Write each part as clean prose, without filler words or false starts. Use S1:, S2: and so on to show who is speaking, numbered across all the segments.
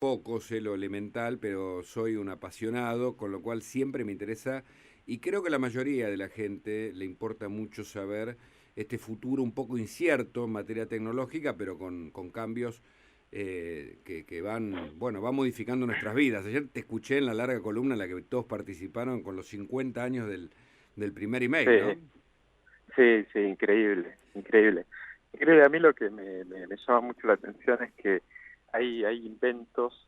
S1: Poco sé lo elemental, pero soy un apasionado, con lo cual siempre me interesa y creo que a la mayoría de la gente le importa mucho saber este futuro un poco incierto en materia tecnológica, pero con cambios que van, bueno, van modificando nuestras vidas. Ayer te escuché en la larga columna en la que todos participaron con los 50 años del primer email,
S2: Sí,
S1: ¿no?
S2: sí, sí, increíble, increíble. Increíble, a mí lo que me llama mucho la atención es que hay inventos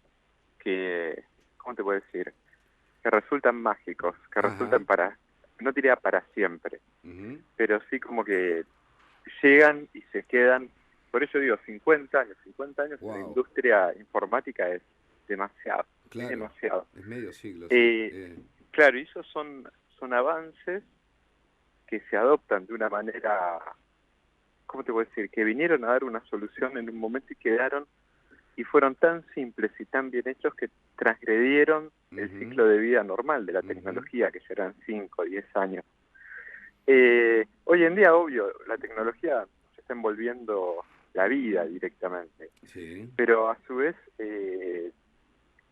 S2: que, ¿cómo te puedo decir? Que resultan mágicos, que
S1: Ajá.
S2: resultan no diría para siempre,
S1: Ujú.
S2: pero sí como que llegan y se quedan. Por eso digo, 50 años en la
S1: Wow,
S2: industria informática es
S1: claro,
S2: demasiado.
S1: es medio siglo, sí.
S2: Eh, claro, y esos son avances que se adoptan de una manera, ¿cómo te voy a decir? Que vinieron a dar una solución en un momento y quedaron, y fueron tan simples y tan bien hechos que transgredieron el
S1: Ujú,
S2: ciclo de vida normal de la
S1: ujú.
S2: tecnología, que serán 5 o 10 años. Hoy en día, obvio, la tecnología se está envolviendo la vida directamente,
S1: Sí.
S2: pero a su vez,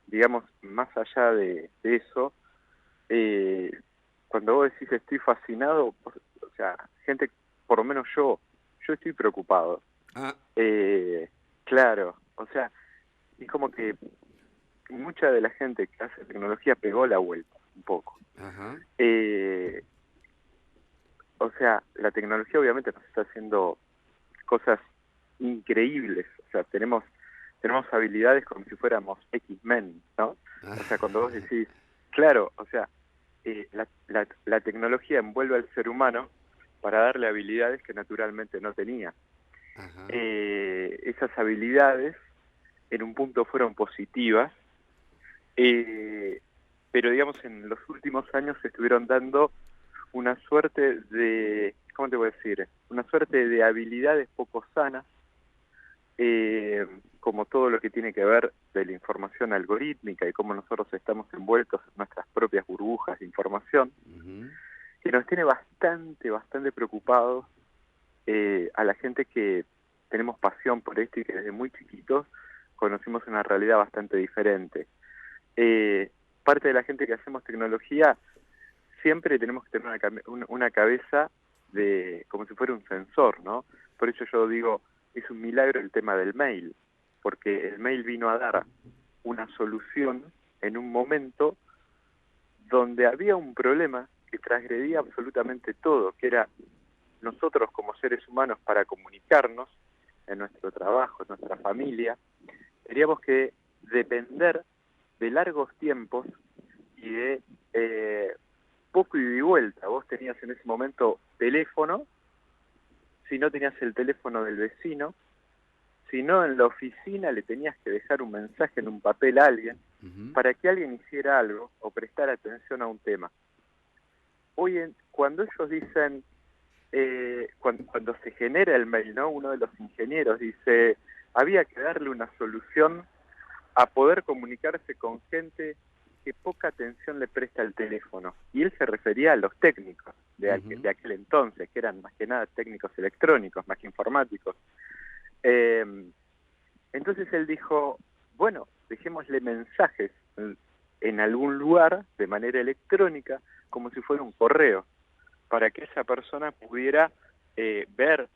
S2: digamos, más allá de eso, eh, cuando vos decís estoy fascinado, o sea, gente, por lo menos yo estoy preocupado.
S1: Ah,
S2: Eh, claro, o sea, es como que mucha de la gente que hace tecnología pegó la vuelta un poco.
S1: ajá.
S2: Eh, o sea, la tecnología obviamente nos está haciendo cosas increíbles, o sea, tenemos habilidades como si fuéramos X-Men, ¿no? O sea, cuando vos
S1: Ah,
S2: decís, claro, o sea, la tecnología envuelve al ser humano para darle habilidades que naturalmente no tenía.
S1: ajá.
S2: Esas habilidades en un punto fueron positivas, eh, pero digamos en los últimos años se estuvieron dando una suerte de, ¿cómo te voy a decir? Una suerte de habilidades poco sanas, como todo lo que tiene que ver de la información algorítmica y cómo nosotros estamos envueltos en nuestras propias burbujas de información,
S1: Ujú.
S2: que nos tiene bastante preocupados, a la gente que tenemos pasión por esto y que desde muy chiquitos conocimos una realidad bastante diferente. Eh, Parte de la gente que hacemos tecnología siempre tenemos que tener una cabeza de como si fuera un sensor, ¿no? Por eso yo digo, es un milagro el tema del mail, porque el mail vino a dar una solución en un momento donde había un problema que transgredía absolutamente todo, que era nosotros como seres humanos para comunicarnos en nuestro trabajo, en nuestra familia, teníamos que depender de largos tiempos y de poco ida y vuelta. Vos tenías en ese momento teléfono, si no tenías el teléfono del vecino, si no en la oficina le tenías que dejar un mensaje en un papel a alguien
S1: Ujú.
S2: para que alguien hiciera algo o prestara atención a un tema. Cuando ellos dicen, cuando se genera el mail, ¿no? Uno de los ingenieros dice, había que darle una solución a poder comunicarse con gente que poca atención le presta al teléfono. Y él se refería a los técnicos
S1: Ujú.
S2: de aquel entonces, que eran más que nada técnicos electrónicos, más que informáticos. Eh, entonces él dijo, bueno, dejémosle mensajes en algún lugar de manera electrónica, como si fuera un correo, para que esa persona pudiera ver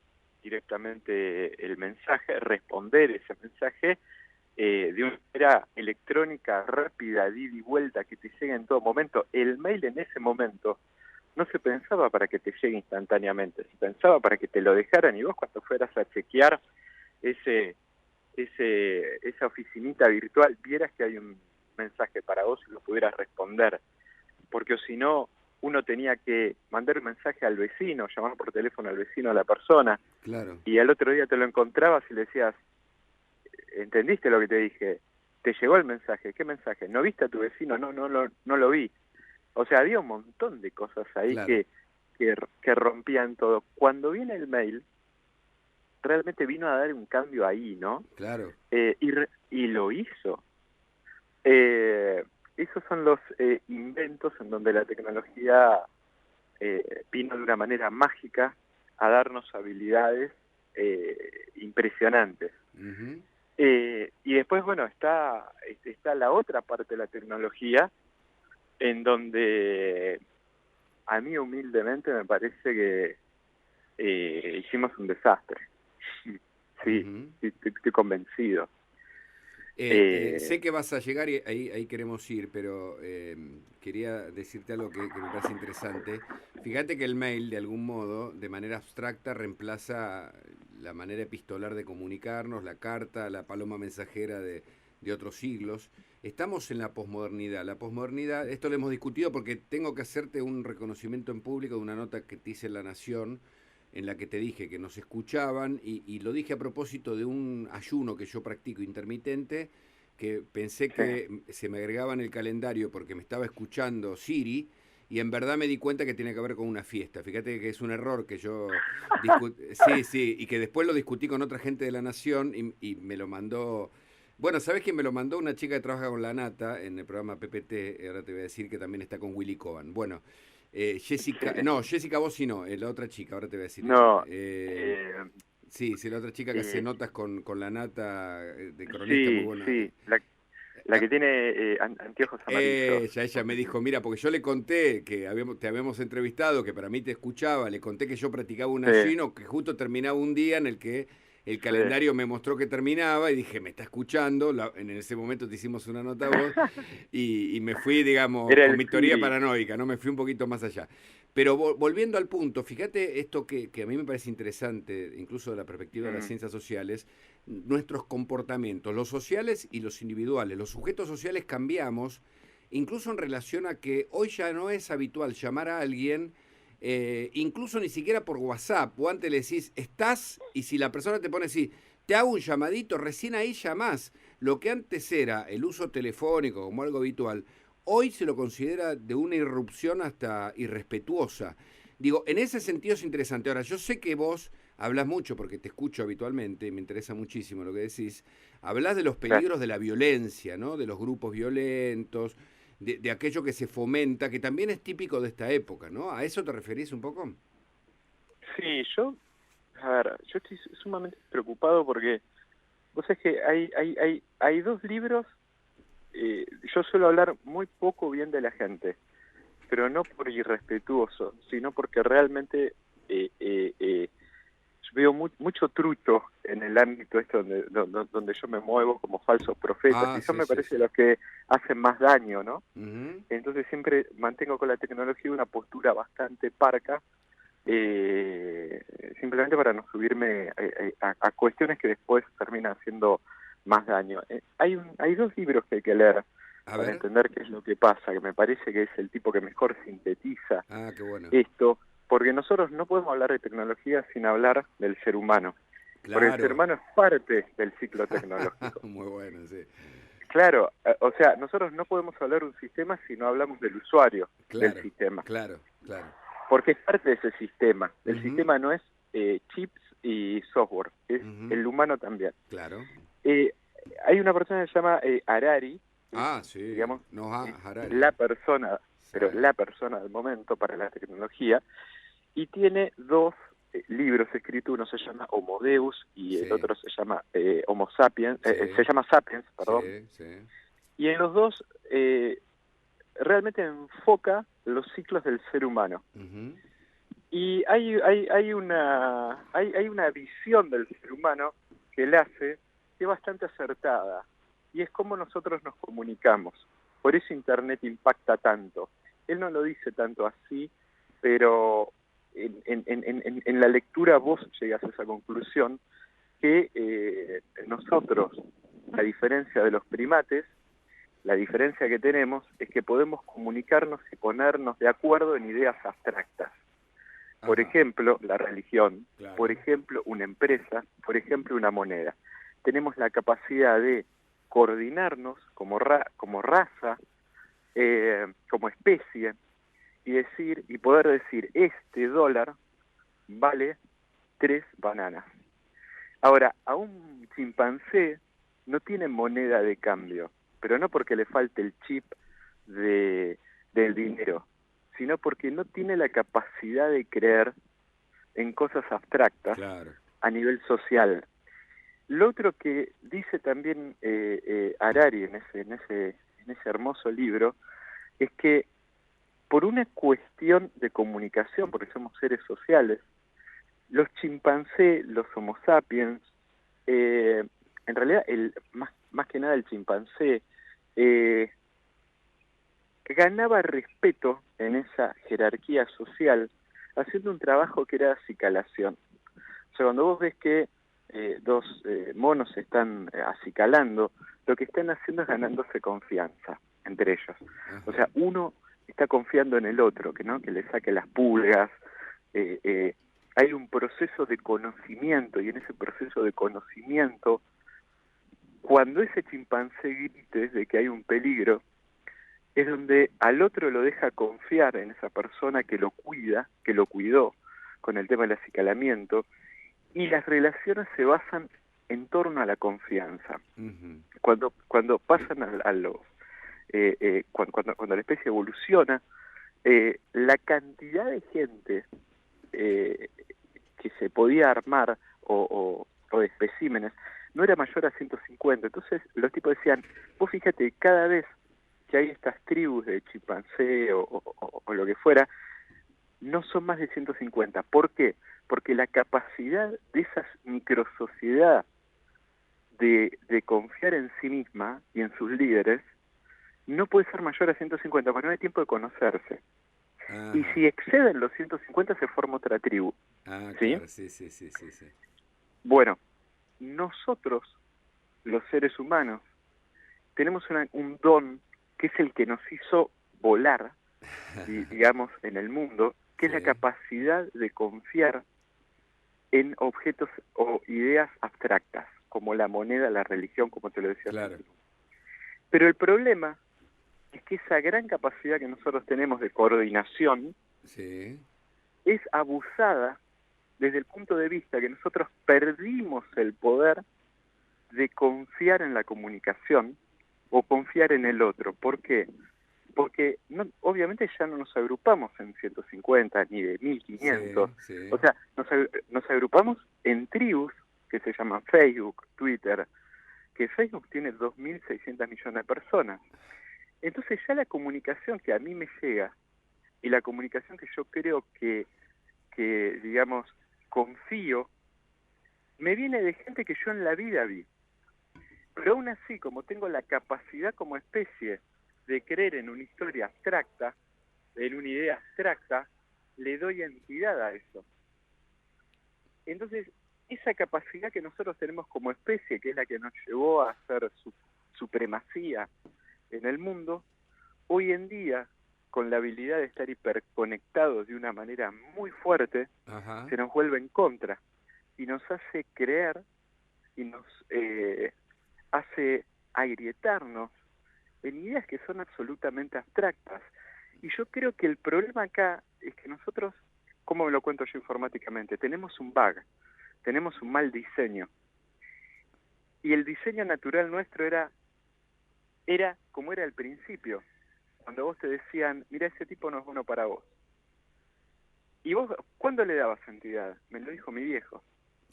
S2: directamente el mensaje, responder ese mensaje de una manera electrónica, rápida, de ida y vuelta, que te llegue en todo momento. El mail en ese momento no se pensaba para que te llegue instantáneamente, se pensaba para que te lo dejaran y vos cuando fueras a chequear ese, esa oficinita virtual, vieras que hay un mensaje para vos y lo pudieras responder. Porque si no, uno tenía que mandar un mensaje al vecino, llamar por teléfono al vecino a la persona,
S1: Claro.
S2: y al otro día te lo encontrabas y le decías, ¿entendiste lo que te dije? ¿Te llegó el mensaje? ¿Qué mensaje? ¿No viste a tu vecino? No lo vi. O sea, había un montón de cosas ahí
S1: Claro.
S2: que rompían todo. Cuando viene el mail, realmente vino a dar un cambio ahí, ¿no?
S1: Claro.
S2: Y lo hizo. Eh, Esos son los inventos en donde la tecnología vino de una manera mágica a darnos habilidades impresionantes.
S1: Ujú.
S2: Y después, bueno, está la otra parte de la tecnología, en donde a mí humildemente me parece que hicimos un desastre. Sí,
S1: Ujú.
S2: sí, estoy convencido. Eh,
S1: Sé que vas a llegar y ahí queremos ir, pero quería decirte algo que me parece interesante. Fíjate que el mail, de algún modo, de manera abstracta, reemplaza la manera epistolar de comunicarnos, la carta, la paloma mensajera de otros siglos. Estamos en la posmodernidad. La posmodernidad, esto lo hemos discutido porque tengo que hacerte un reconocimiento en público de una nota que te hice en La Nación, en la que te dije que nos escuchaban y lo dije a propósito de un ayuno que yo practico intermitente, que pensé
S2: sí.
S1: que se me agregaba en el calendario porque me estaba escuchando Siri y en verdad me di cuenta que tiene que ver con una fiesta. Fíjate que es un error que yo sí, sí, y que después lo discutí con otra gente de La Nación y me lo mandó. Bueno, ¿sabes quién me lo mandó? Una chica que trabaja con La Nata en el programa PPT, ahora te voy a decir que también está con Willy Coban. Bueno, Jessica,
S2: Sí.
S1: no, Jessica Bossi no, la otra chica, ahora te voy a decir ella.
S2: No, eh,
S1: Sí, sí, la otra chica que hace
S2: eh,
S1: notas con La Nata, de cronista muy
S2: sí,
S1: buena.
S2: sí, la que tiene anteojos amarillos.
S1: Ella me dijo, mira, porque yo le conté que te habíamos entrevistado, que para mí te escuchaba, le conté que yo practicaba un
S2: Sí,
S1: ayuno, que justo terminaba un día en el que el
S2: sí.
S1: calendario me mostró que terminaba y dije, me está escuchando, en ese momento te hicimos una nota a vos y me fui, digamos,
S2: Era
S1: con
S2: el
S1: mi teoría
S2: Siri.
S1: paranoica, ¿no? Me fui un poquito más allá. Pero volviendo al punto, fíjate esto que a mí me parece interesante, incluso de la perspectiva de las
S2: Mm,
S1: ciencias sociales, nuestros comportamientos, los sociales y los individuales. Los sujetos sociales cambiamos, incluso en relación a que hoy ya no es habitual llamar a alguien, incluso ni siquiera por WhatsApp, o antes le decís, estás, y si la persona te pone así, te hago un llamadito, recién ahí llamás. Lo que antes era el uso telefónico como algo habitual, hoy se lo considera de una irrupción hasta irrespetuosa. Digo, en ese sentido es interesante. Ahora, yo sé que vos hablas mucho porque te escucho habitualmente y me interesa muchísimo lo que decís. Hablas de los peligros
S2: gracias.
S1: de la violencia, ¿no? De los grupos violentos, de aquello que se fomenta, que también es típico de esta época, ¿no? ¿A eso te referís un poco?
S2: Sí, a ver, yo estoy sumamente preocupado porque vos sabés que hay dos libros. Yo suelo hablar muy poco bien de la gente, pero no por irrespetuoso, sino porque realmente yo veo mucho trucho en el ámbito este donde yo me muevo como falsos profetas,
S1: Ah,
S2: y son
S1: sí,
S2: me
S1: sí,
S2: parece
S1: sí.
S2: los que hacen más daño, ¿no?
S1: Ujú.
S2: Entonces siempre mantengo con la tecnología una postura bastante parca, simplemente para no subirme a cuestiones que después terminan haciendo más daño. Hay dos libros que hay que leer
S1: A
S2: para
S1: ver.
S2: entender qué es lo que pasa, que me parece que es el tipo que mejor sintetiza
S1: Ah, qué bueno.
S2: esto, porque nosotros no podemos hablar de tecnología sin hablar del ser humano, porque el ser
S1: Claro.
S2: humano es parte del ciclo tecnológico.
S1: Muy bueno, sí.
S2: Claro, o sea, nosotros no podemos hablar de un sistema si no hablamos del usuario del
S1: Claro,
S2: sistema,
S1: claro, claro.
S2: porque es parte de ese sistema. El
S1: Ujú,
S2: sistema no es chips y software, es
S1: ujú,
S2: el humano también.
S1: claro.
S2: Eh, Hay una persona que se llama Harari, es,
S1: Ah, sí.
S2: digamos,
S1: Noah
S2: es
S1: Harari.
S2: la persona,
S1: Sí.
S2: pero la persona del momento para la tecnología, y tiene dos libros escritos, uno se llama Homo Deus y el
S1: Sí,
S2: otro se llama Homo Sapiens, se
S1: sí,
S2: llama Sapiens, perdón,
S1: sí, sí.
S2: y en los dos realmente enfoca los ciclos del ser humano.
S1: Ujú.
S2: Y hay una visión del ser humano que él hace que es bastante acertada, y es cómo nosotros nos comunicamos. Por eso Internet impacta tanto. Él no lo dice tanto así, pero en la lectura vos llegas a esa conclusión que nosotros, a diferencia de los primates, la diferencia que tenemos es que podemos comunicarnos y ponernos de acuerdo en ideas abstractas. Por
S1: Ajá,
S2: ejemplo, la religión, por
S1: claro.
S2: ejemplo, una empresa, por ejemplo, una moneda. Tenemos la capacidad de coordinarnos como raza, como especie, y poder decir, este dólar vale 3 bananas. Ahora, a un chimpancé no tiene moneda de cambio, pero no porque le falte el chip de, del dinero, sino porque no tiene la capacidad de creer en cosas abstractas
S1: Claro.
S2: a nivel social. Lo otro que dice también Harari en ese hermoso libro es que por una cuestión de comunicación, porque somos seres sociales, los chimpancés, los Homo sapiens, en realidad más que nada el chimpancé, ganaba respeto en esa jerarquía social haciendo un trabajo que era acicalación. O sea, cuando vos ves que dos monos se están acicalando, lo que están haciendo es ganándose confianza entre ellos.
S1: Ajá.
S2: O sea, uno está confiando en el otro, que le saque las pulgas. Hay un proceso de conocimiento, y en ese proceso de conocimiento, cuando ese chimpancé grite de que hay un peligro, es donde al otro lo deja confiar en esa persona que lo cuida, que lo cuidó con el tema del acicalamiento, y las relaciones se basan en torno a la confianza.
S1: Uh-huh.
S2: Cuando pasan a los... cuando la especie evoluciona, la cantidad de gente que se podía armar o de especímenes no era mayor a 150. Entonces los tipos decían, vos fíjate, cada vez que hay estas tribus de chimpancé o lo que fuera, no son más de 150. ¿Por qué? Porque la capacidad de esa microsociedad de confiar en sí misma y en sus líderes no puede ser mayor a 150, porque no hay tiempo de conocerse.
S1: Ajá.
S2: Y si exceden los 150 se forma otra tribu. ¿Sí?
S1: Claro, sí.
S2: Bueno, nosotros, los seres humanos, tenemos un don que es el que nos hizo volar, digamos, en el mundo, que es la capacidad de confiar en objetos o ideas abstractas, como la moneda, la religión, como te lo decía.
S1: Claro.
S2: Pero el problema es que esa gran capacidad que nosotros tenemos de coordinación es abusada desde el punto de vista que nosotros perdimos el poder de confiar en la comunicación o confiar en el otro. ¿Por qué? Porque obviamente ya no nos agrupamos en 150 ni de 1500. O sea, nos agrupamos en tribus que se llaman Facebook, Twitter, que Facebook tiene 2.600 millones de personas. Entonces ya la comunicación que a mí me llega y la comunicación que yo creo que digamos, confío, me viene de gente que yo en la vida vi. Pero aún así, como tengo la capacidad como especie de creer en una historia abstracta, en una idea abstracta, le doy entidad a eso. Entonces, esa capacidad que nosotros tenemos como especie, que es la que nos llevó a hacer supremacía en el mundo, hoy en día, con la habilidad de estar hiperconectados de una manera muy fuerte, se nos vuelve en contra y nos hace creer y nos hace agrietarnos en ideas que son absolutamente abstractas. Y yo creo que el problema acá es que nosotros, ¿cómo me lo cuento yo informáticamente? Tenemos un bug, tenemos un mal diseño. Y el diseño natural nuestro era como era al principio, cuando vos te decían, mira, ese tipo no es bueno para vos. Y vos, ¿cuándo le dabas entidad? Me lo dijo mi viejo.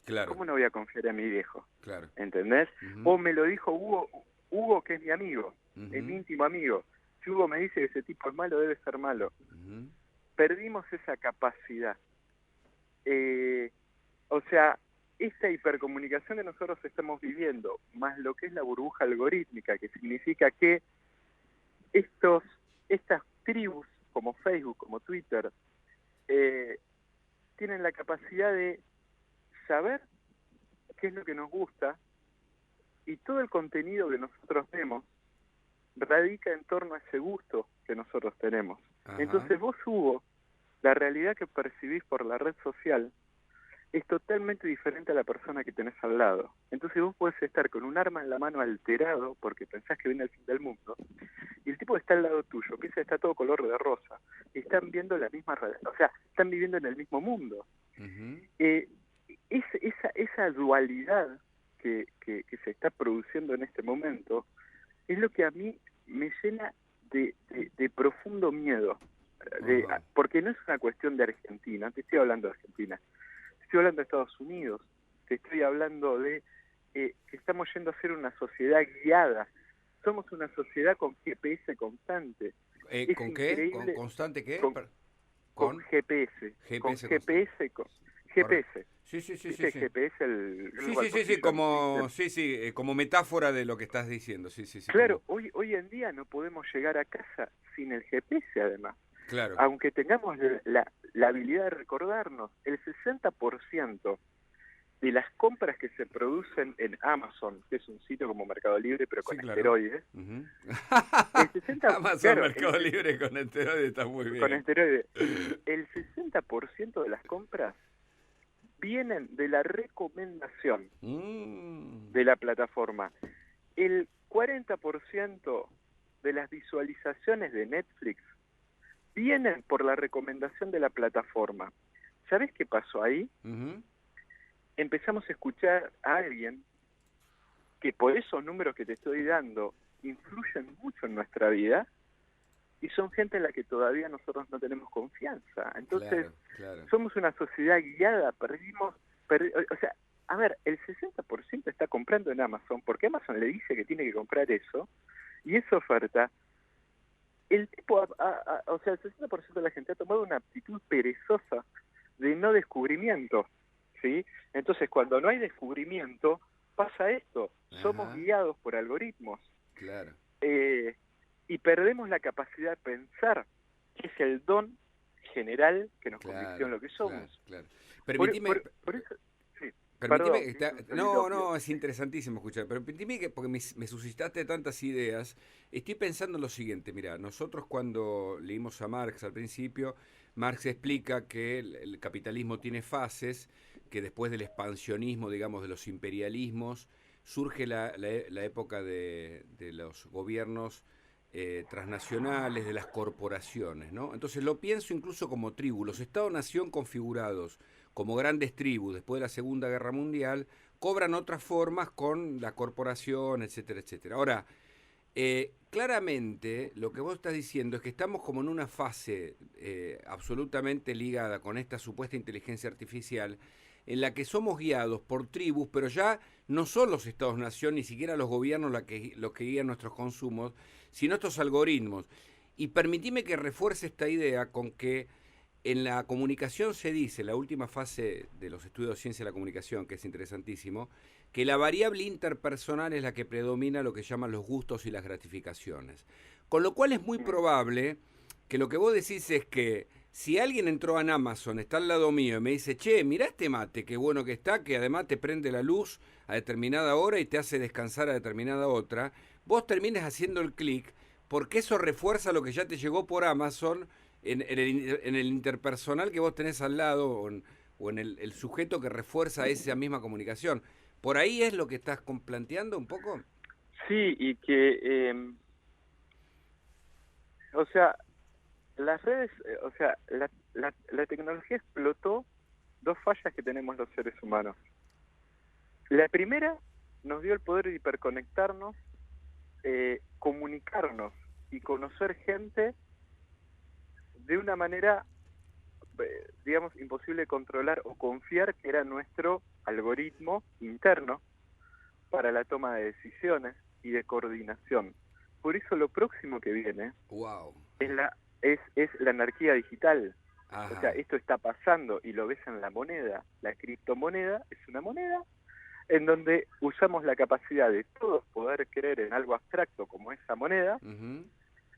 S1: Claro.
S2: ¿Cómo no voy a confiar en mi viejo?
S1: Claro.
S2: ¿Entendés? O me lo dijo Hugo, que es mi amigo, es mi íntimo amigo. Si Hugo me dice que ese tipo es malo, debe ser malo. Perdimos esa capacidad. O sea, esta hipercomunicación que nosotros estamos viviendo, más lo que es la burbuja algorítmica, que significa que estas tribus, como Facebook, como Twitter, tienen la capacidad de saber qué es lo que nos gusta, y todo el contenido que nosotros vemos radica en torno a ese gusto que nosotros tenemos. Entonces vos, Hugo, la realidad que percibís por la red social es totalmente diferente a la persona que tenés al lado. Entonces vos podés estar con un arma en la mano alterado porque pensás que viene el fin del mundo, y el tipo que está al lado tuyo piensa que está todo color de rosa, y están viendo la misma realidad, o sea, están viviendo en el mismo mundo. Esa dualidad que se está produciendo en este momento es lo que a mí me llena de profundo miedo, porque no es una cuestión de Argentina, te estoy hablando de Argentina, te estoy hablando de Estados Unidos, te estoy hablando de que estamos yendo a ser una sociedad guiada. Somos una sociedad con GPS constante. Es
S1: ¿Con qué? ¿Con
S2: increíble.
S1: constante qué?
S2: Con, con
S1: Con
S2: GPS, con
S1: GPS constante.
S2: GPS, con
S1: Correcto.
S2: GPS.
S1: Sí, sí, sí, sí,
S2: ¿Viste el
S1: sí.
S2: GPS, el
S1: Sí,
S2: Global
S1: sí, sí, sí,
S2: Position System?
S1: como metáfora de lo que estás diciendo, sí, sí, sí,
S2: Claro,
S1: como,
S2: hoy en día no podemos llegar a casa sin el GPS además.
S1: claro.
S2: Aunque tengamos la habilidad de recordarnos, el 60% de las compras que se producen en Amazon, que es un sitio como Mercado Libre pero
S1: Sí,
S2: con
S1: claro.
S2: esteroides,
S1: Ujú.
S2: el 60,
S1: Amazon
S2: claro,
S1: Mercado Libre con esteroides está muy
S2: con
S1: bien.
S2: esteroides, el 60% de las compras vienen de la recomendación
S1: Mm,
S2: de la plataforma. El 40% de las visualizaciones de Netflix vienen por la recomendación de la plataforma. ¿Sabes qué pasó ahí?
S1: ujú.
S2: Empezamos a escuchar a alguien que por esos números que te estoy dando influyen mucho en nuestra vida y son gente en la que todavía nosotros no tenemos confianza. Entonces,
S1: Claro, claro.
S2: somos una sociedad guiada, o sea, a ver, el 60% está comprando en Amazon porque Amazon le dice que tiene que comprar eso y esa oferta, el tipo, o sea, el 60% de la gente ha tomado una actitud perezosa de no descubrimiento, ¿sí? Entonces, cuando no hay descubrimiento, pasa esto, somos
S1: Ajá,
S2: guiados por algoritmos
S1: claro,
S2: eh, y perdemos la capacidad de pensar, que es el don general que nos convirtió en
S1: claro,
S2: lo que
S1: claro,
S2: somos.
S1: claro.
S2: Por,
S1: Permitime,
S2: por, por eso, sí,
S1: permitime
S2: perdón,
S1: que
S2: que es
S1: está...
S2: un
S1: No,
S2: soliloquio.
S1: no, es interesantísimo escuchar, pero permitime que, porque me suscitaste tantas ideas, estoy pensando en lo siguiente, mira, nosotros cuando leímos a Marx al principio, Marx explica que el capitalismo tiene fases, que después del expansionismo, digamos, de los imperialismos, surge la época de los gobiernos transnacionales, de las corporaciones, ¿no? Entonces lo pienso incluso como tribu, los estados-nación configurados como grandes tribus después de la Segunda Guerra Mundial, cobran otras formas con la corporación, etcétera, etcétera. Ahora, claramente lo que vos estás diciendo es que estamos como en una fase absolutamente ligada con esta supuesta inteligencia artificial en la que somos guiados por tribus, pero ya no son los estados-nación, ni siquiera los gobiernos los que guían nuestros consumos, sino estos algoritmos. Y permitime que refuerce esta idea con que en la comunicación se dice, la última fase de los estudios de ciencia de la comunicación, que es interesantísimo, que la variable interpersonal es la que predomina lo que llaman los gustos y las gratificaciones. Con lo cual es muy
S2: Mm.
S1: probable que lo que vos decís es que si alguien entró en Amazon, está al lado mío y me dice, che, mirá este mate, qué bueno que está, que además te prende la luz a determinada hora y te hace descansar a determinada otra, vos termines haciendo el clic porque eso refuerza lo que ya te llegó por Amazon en el interpersonal que vos tenés al lado o en el sujeto que refuerza esa misma comunicación. ¿Por ahí es lo que estás planteando un poco?
S2: Sí, y que, o sea, las redes, o sea, la tecnología explotó dos fallas que tenemos los seres humanos. La primera nos dio el poder de hiperconectarnos, comunicarnos y conocer gente de una manera, digamos, imposible de controlar o confiar que era nuestro algoritmo interno para la toma de decisiones y de coordinación. Por eso lo próximo que viene
S1: Wow.
S2: es la anarquía digital. O sea,
S1: Ajá.
S2: esto está pasando y lo ves en la moneda. La criptomoneda es una moneda en donde usamos la capacidad de todos poder creer en algo abstracto como esa moneda,
S1: Ujú.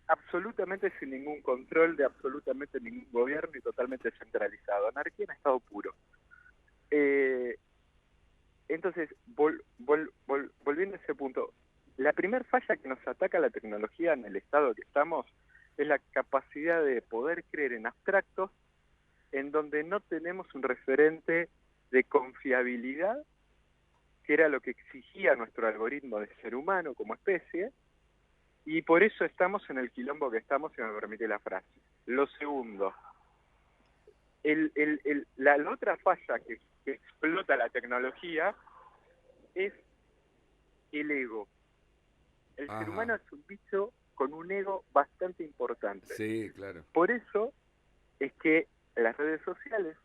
S2: absolutamente sin ningún control de absolutamente ningún gobierno y totalmente centralizado. Anarquía en estado puro. Eh, entonces, volviendo a ese punto, la primer falla que nos ataca la tecnología en el estado que estamos es la capacidad de poder creer en abstractos en donde no tenemos un referente de confiabilidad, que era lo que exigía nuestro algoritmo de ser humano como especie, y por eso estamos en el quilombo que estamos, si me permite la frase. Lo segundo, la otra falla que explota la tecnología es el ego. El ser
S1: Ajá.
S2: humano es un bicho con un ego bastante importante.
S1: Sí, claro.
S2: Por eso es que las redes sociales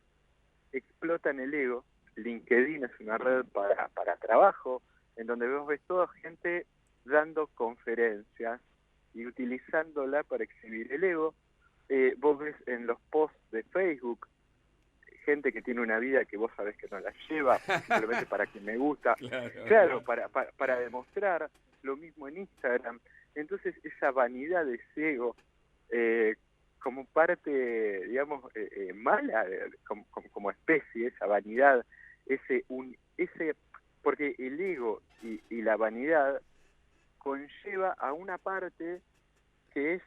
S2: explotan el ego. LinkedIn es una red para trabajo, en donde vos ves toda gente dando conferencias y utilizándola para exhibir el ego. Vos ves en los posts de Facebook gente que tiene una vida que vos sabés que no la lleva, simplemente para que me gusta. Claro, para demostrar. Lo mismo en Instagram. Entonces esa vanidad de ese ego, como parte, digamos, mala como especie, esa vanidad, porque el ego y la vanidad conlleva a una parte que es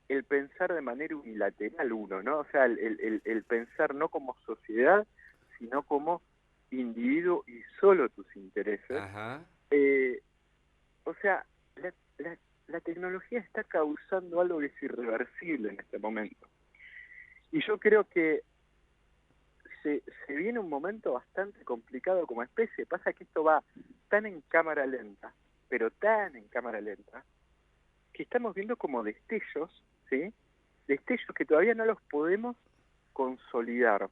S2: el pensar de manera unilateral uno, ¿no? O sea, el pensar no como sociedad, sino como individuo y solo tus intereses.
S1: Ajá.
S2: O sea, la tecnología está causando algo que es irreversible en este momento. Y yo creo que se viene un momento bastante complicado como especie. Pasa que esto va tan en cámara lenta, pero tan en cámara lenta, que estamos viendo como destellos, ¿sí? Destellos que todavía no los podemos consolidar.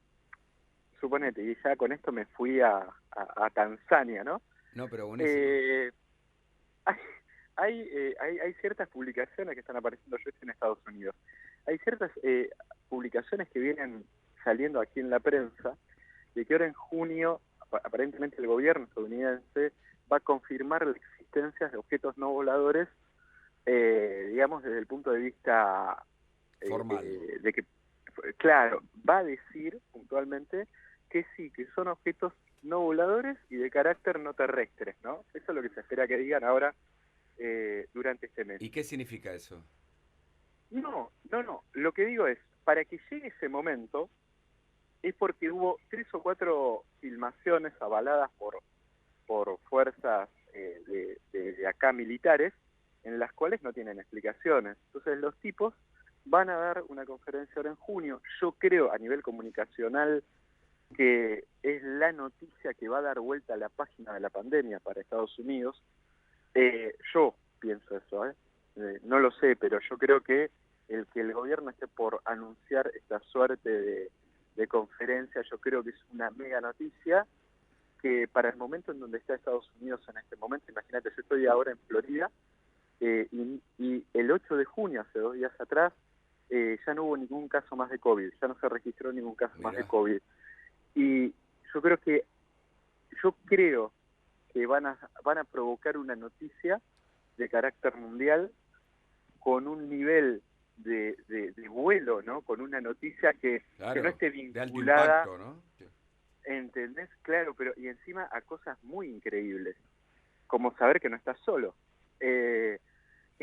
S2: Suponete, y ya con esto me fui a Tanzania, ¿no?
S1: No, pero buenísimo.
S2: Hay ciertas publicaciones que están apareciendo, yo estoy en Estados Unidos, hay ciertas publicaciones que vienen saliendo aquí en la prensa, de que ahora en junio, aparentemente el gobierno estadounidense va a confirmar la existencia de objetos no voladores, digamos, desde el punto de vista
S1: Formal.
S2: de que, claro, va a decir puntualmente que sí, que son objetos no voladores y de carácter no terrestre, ¿no? Eso es lo que se espera que digan ahora durante este mes.
S1: ¿Y qué significa eso?
S2: No. Lo que digo es, para que llegue ese momento, es porque hubo 3 o 4 filmaciones avaladas por fuerzas de acá militares, en las cuales no tienen explicaciones. Entonces los tipos van a dar una conferencia ahora en junio. Yo creo, a nivel comunicacional, que es la noticia que va a dar vuelta a la página de la pandemia para Estados Unidos. Yo pienso eso, no lo sé, pero yo creo que el gobierno esté por anunciar esta suerte de conferencia, yo creo que es una mega noticia, que para el momento en donde está Estados Unidos en este momento, imagínate, yo estoy ahora en Florida, y el 8 de junio, hace 2 días atrás, ya no hubo ningún caso más de COVID, ya no se registró ningún caso más de COVID. Y yo creo que van a provocar una noticia de carácter mundial con un nivel de vuelo, ¿no? Con una noticia que no esté
S1: de alto
S2: vinculada,
S1: impacto, ¿no?
S2: ¿entendés? Claro, pero y encima a cosas muy increíbles, como saber que no estás solo. Que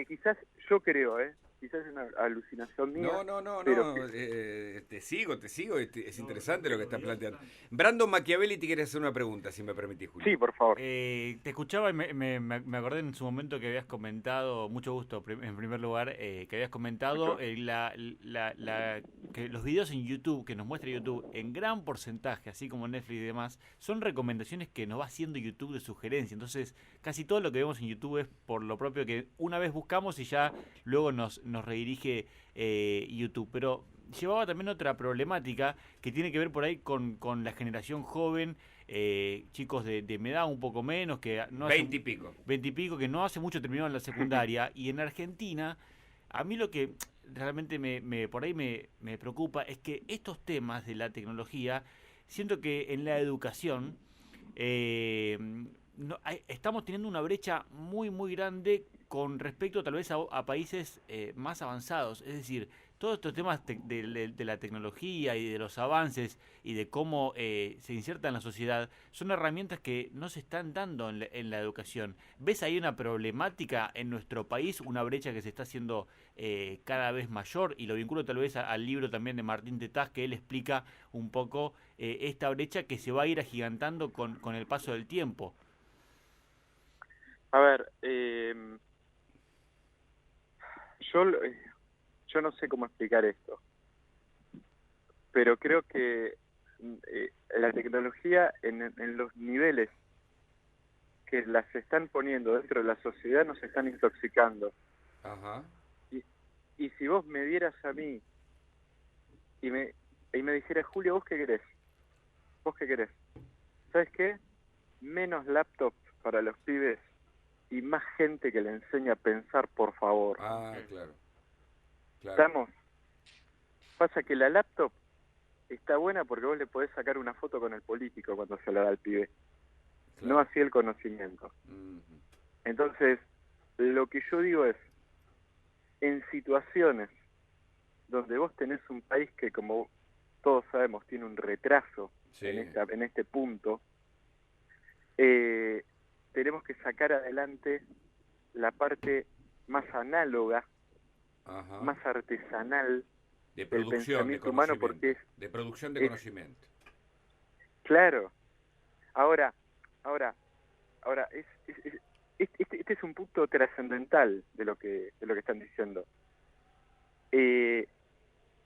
S2: quizás, yo creo, quizás es una alucinación mía,
S1: No,
S2: pero que...
S1: te sigo, es interesante lo que estás planteando. Brandon Machiavelli te quiere hacer una pregunta, si me permitís, Julio.
S2: Sí, por favor.
S3: Te escuchaba y me acordé en su momento que habías comentado, mucho gusto en primer lugar, que habías comentado que los videos en YouTube, que nos muestra YouTube, en gran porcentaje, así como Netflix y demás, son recomendaciones que nos va haciendo YouTube de sugerencia. Entonces, casi todo lo que vemos en YouTube es por lo propio que una vez buscamos y ya luego nos redirige YouTube. Pero llevaba también otra problemática que tiene que ver por ahí con la generación joven, chicos de mi edad, un poco menos, que no
S1: 20 y pico.
S3: 20 y pico, que no hace mucho terminaron la secundaria. Y en Argentina, a mí lo que realmente por ahí me preocupa es que estos temas de la tecnología, siento que en la educación estamos teniendo una brecha muy, muy grande con respecto tal vez a países más avanzados. Es decir, todos estos temas de la tecnología y de los avances y de cómo se inserta en la sociedad son herramientas que no se están dando en la educación. ¿Ves ahí una problemática en nuestro país, una brecha que se está haciendo cada vez mayor? Y lo vinculo tal vez al libro también de Martín Tetaz, que él explica un poco esta brecha que se va a ir agigantando con el paso del tiempo.
S2: A ver, yo no sé cómo explicar esto, pero creo que la tecnología en los niveles que las están poniendo dentro de la sociedad nos están intoxicando.
S1: Ajá.
S2: Y si vos me dieras a mí y me dijeras, Julio, ¿vos qué querés? ¿Vos qué querés? ¿Sabes qué? Menos laptop para los pibes y más gente que le enseña a pensar, por favor.
S1: Ah, claro.
S2: ¿Estamos? Pasa que la laptop está buena porque vos le podés sacar una foto con el político cuando se la da al pibe.
S1: Claro.
S2: No así el conocimiento. Entonces, lo que yo digo es, en situaciones donde vos tenés un país que, como todos sabemos, tiene un retraso en este punto, tenemos que sacar adelante la parte más análoga, más artesanal
S1: de
S2: del
S1: producción
S2: pensamiento humano, porque
S1: de producción de conocimiento.
S2: Claro. Ahora, este es un punto trascendental de lo que están diciendo.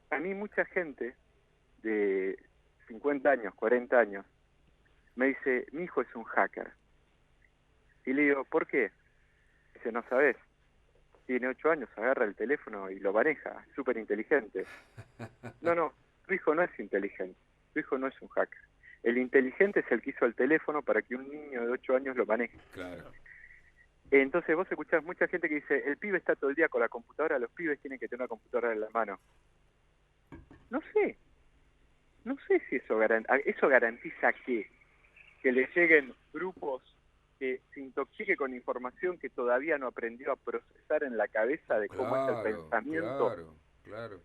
S2: A mí mucha gente de 50 años, 40 años, me dice, mi hijo es un hacker. Y le digo, ¿por qué? Dice, no sabes. Tiene 8 años, agarra el teléfono y lo maneja, súper inteligente. No, tu hijo no es inteligente, tu hijo no es un hacker. El inteligente es el que hizo el teléfono para que un niño de 8 años lo maneje.
S1: Claro.
S2: Entonces vos escuchás mucha gente que dice, el pibe está todo el día con la computadora, los pibes tienen que tener una computadora en la mano. No sé si eso garantiza que le lleguen grupos que se intoxique con información que todavía no aprendió a procesar en la cabeza de cómo es el pensamiento.
S1: Claro.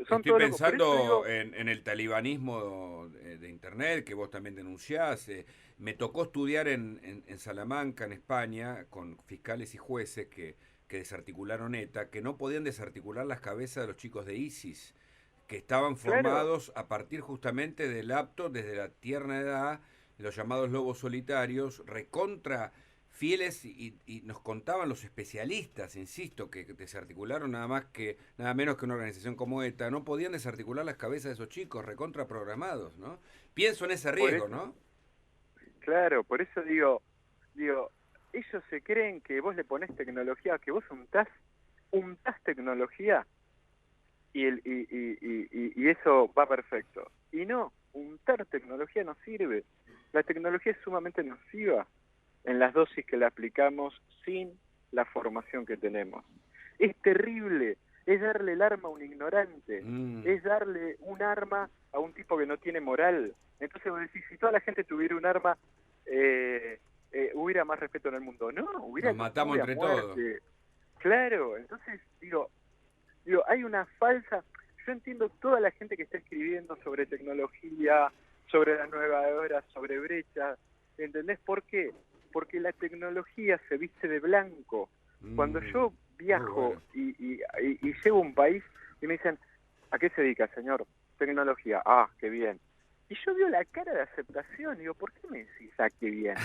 S2: Son
S1: Estoy pensando
S2: digo,
S1: en el talibanismo de Internet, que vos también denunciás. Me tocó estudiar en Salamanca, en España, con fiscales y jueces que desarticularon ETA, que no podían desarticular las cabezas de los chicos de ISIS, que estaban formados a partir justamente del apto desde la tierna edad, los llamados lobos solitarios, recontra fieles, y nos contaban los especialistas, insisto, que desarticularon nada menos que una organización como ETA, no podían desarticular las cabezas de esos chicos recontra programados, ¿no? Pienso en ese riesgo, ¿no?
S2: Claro, por eso digo, ellos se creen que vos le ponés tecnología, que vos untás tecnología y eso va perfecto. Y no, untar tecnología no sirve. La tecnología es sumamente nociva en las dosis que la aplicamos sin la formación que tenemos. Es terrible, es darle el arma a un ignorante, es darle un arma a un tipo que no tiene moral. Entonces vos decís, si toda la gente tuviera un arma, hubiera más respeto en el mundo. No, hubiera...
S1: Nos matamos entre todos.
S2: Claro, entonces digo, hay una falsa... Yo entiendo toda la gente que está escribiendo sobre tecnología, sobre la nueva era, sobre brecha. ¿Entendés por qué? Porque la tecnología se viste de blanco. Cuando yo viajo y llego a un país y me dicen, ¿a qué se dedica, señor? Tecnología. Ah, qué bien. Y yo veo la cara de aceptación y digo, ¿por qué me decís, ah, qué bien?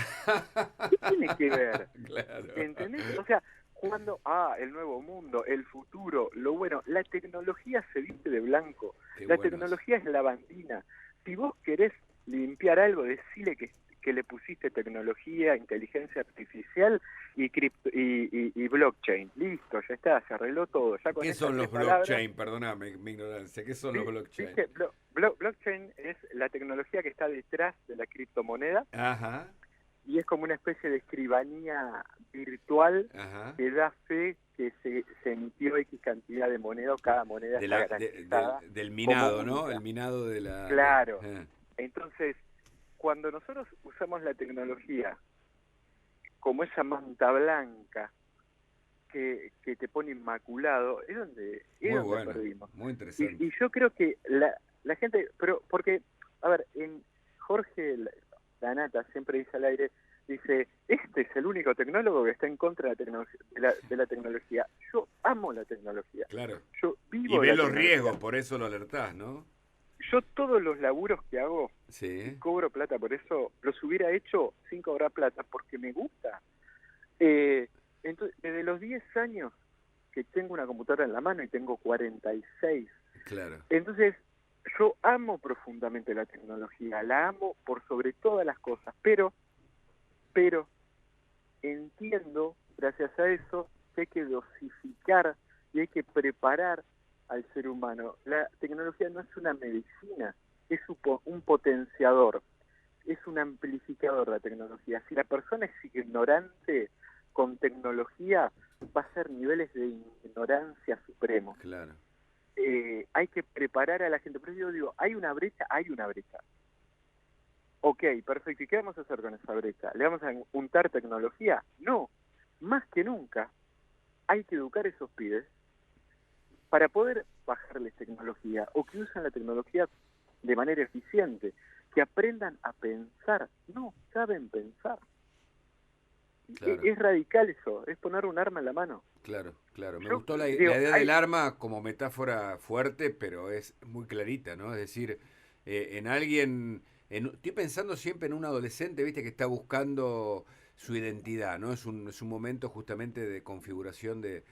S2: ¿Qué tiene que ver?
S1: Claro.
S2: ¿Entendés? O sea, cuando, el nuevo mundo, el futuro, lo bueno, la tecnología se viste de blanco. La tecnología es lavandina. Si vos querés limpiar algo, decile que le pusiste tecnología, inteligencia artificial y blockchain. Listo, ya está, se arregló todo. Ya con
S1: ¿Qué son los blockchain? Perdóname mi ignorancia. ¿Qué son los blockchain?
S2: ¿Viste? Blockchain es la tecnología que está detrás de la criptomoneda.
S1: Ajá.
S2: Y es como una especie de escribanía virtual que da fe que se emitió X cantidad de moneda, o cada moneda está garantizada.
S1: Del minado, ¿no? El minado de la...
S2: Claro. Entonces, cuando nosotros usamos la tecnología como esa manta blanca que te pone inmaculado, es donde perdimos.
S1: Muy interesante.
S2: Y yo creo que la gente, pero porque, a ver, Jorge Lanata siempre dice al aire, dice, este es el único tecnólogo que está en contra de la tecnología. Yo amo la tecnología.
S1: Claro.
S2: Yo vivo
S1: y ves los riesgos, por eso lo alertás, ¿no?
S2: Yo todos los laburos que hago,
S1: sí,
S2: cobro plata por eso, los hubiera hecho sin cobrar plata, porque me gusta. Entonces, desde los 10 años que tengo una computadora en la mano y tengo 46.
S1: Claro.
S2: Entonces, yo amo profundamente la tecnología, la amo por sobre todas las cosas, pero entiendo, gracias a eso, que hay que dosificar y hay que preparar al ser humano. La tecnología no es una medicina, es un potenciador. es un amplificador la tecnología. Si la persona es ignorante con tecnología, va a ser niveles de ignorancia supremos.
S1: Claro.
S2: Hay que preparar a la gente. Pero yo digo, hay una brecha. Ok, perfecto. ¿Y qué vamos a hacer con esa brecha? ¿Le vamos a untar tecnología? No. Más que nunca, hay que educar a esos pibes para poder bajarles tecnología o que usen la tecnología de manera eficiente, que aprendan a pensar. No saben pensar.
S1: Claro.
S2: Es radical eso, es poner un arma en la mano.
S1: Claro, claro. Me
S2: Yo
S1: gustó la
S2: digo,
S1: idea del arma como metáfora fuerte, pero es muy clarita, ¿no? Es decir, en alguien, estoy pensando siempre en un adolescente, viste, que está buscando su identidad, ¿no? Es un momento justamente de configuración de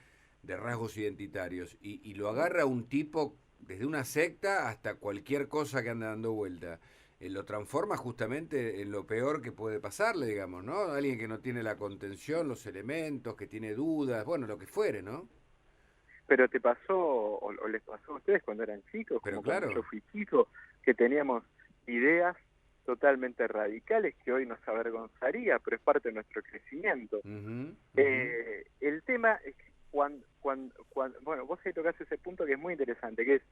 S1: rasgos identitarios. Y lo agarra un tipo desde una secta hasta cualquier cosa que anda dando vuelta. Lo transforma justamente en lo peor que puede pasarle, digamos, ¿no? Alguien que no tiene la contención, los elementos, que tiene dudas, bueno, lo que fuere, ¿no?
S2: pero te pasó, o les pasó a ustedes cuando eran chicos,
S1: Pero
S2: como cuando
S1: claro.
S2: yo fui chico, que teníamos ideas totalmente radicales que hoy nos avergonzaría, pero es parte de nuestro crecimiento.
S1: Ujú, ujú.
S2: El tema es que bueno, vos ahí tocás ese punto que es muy interesante, que es,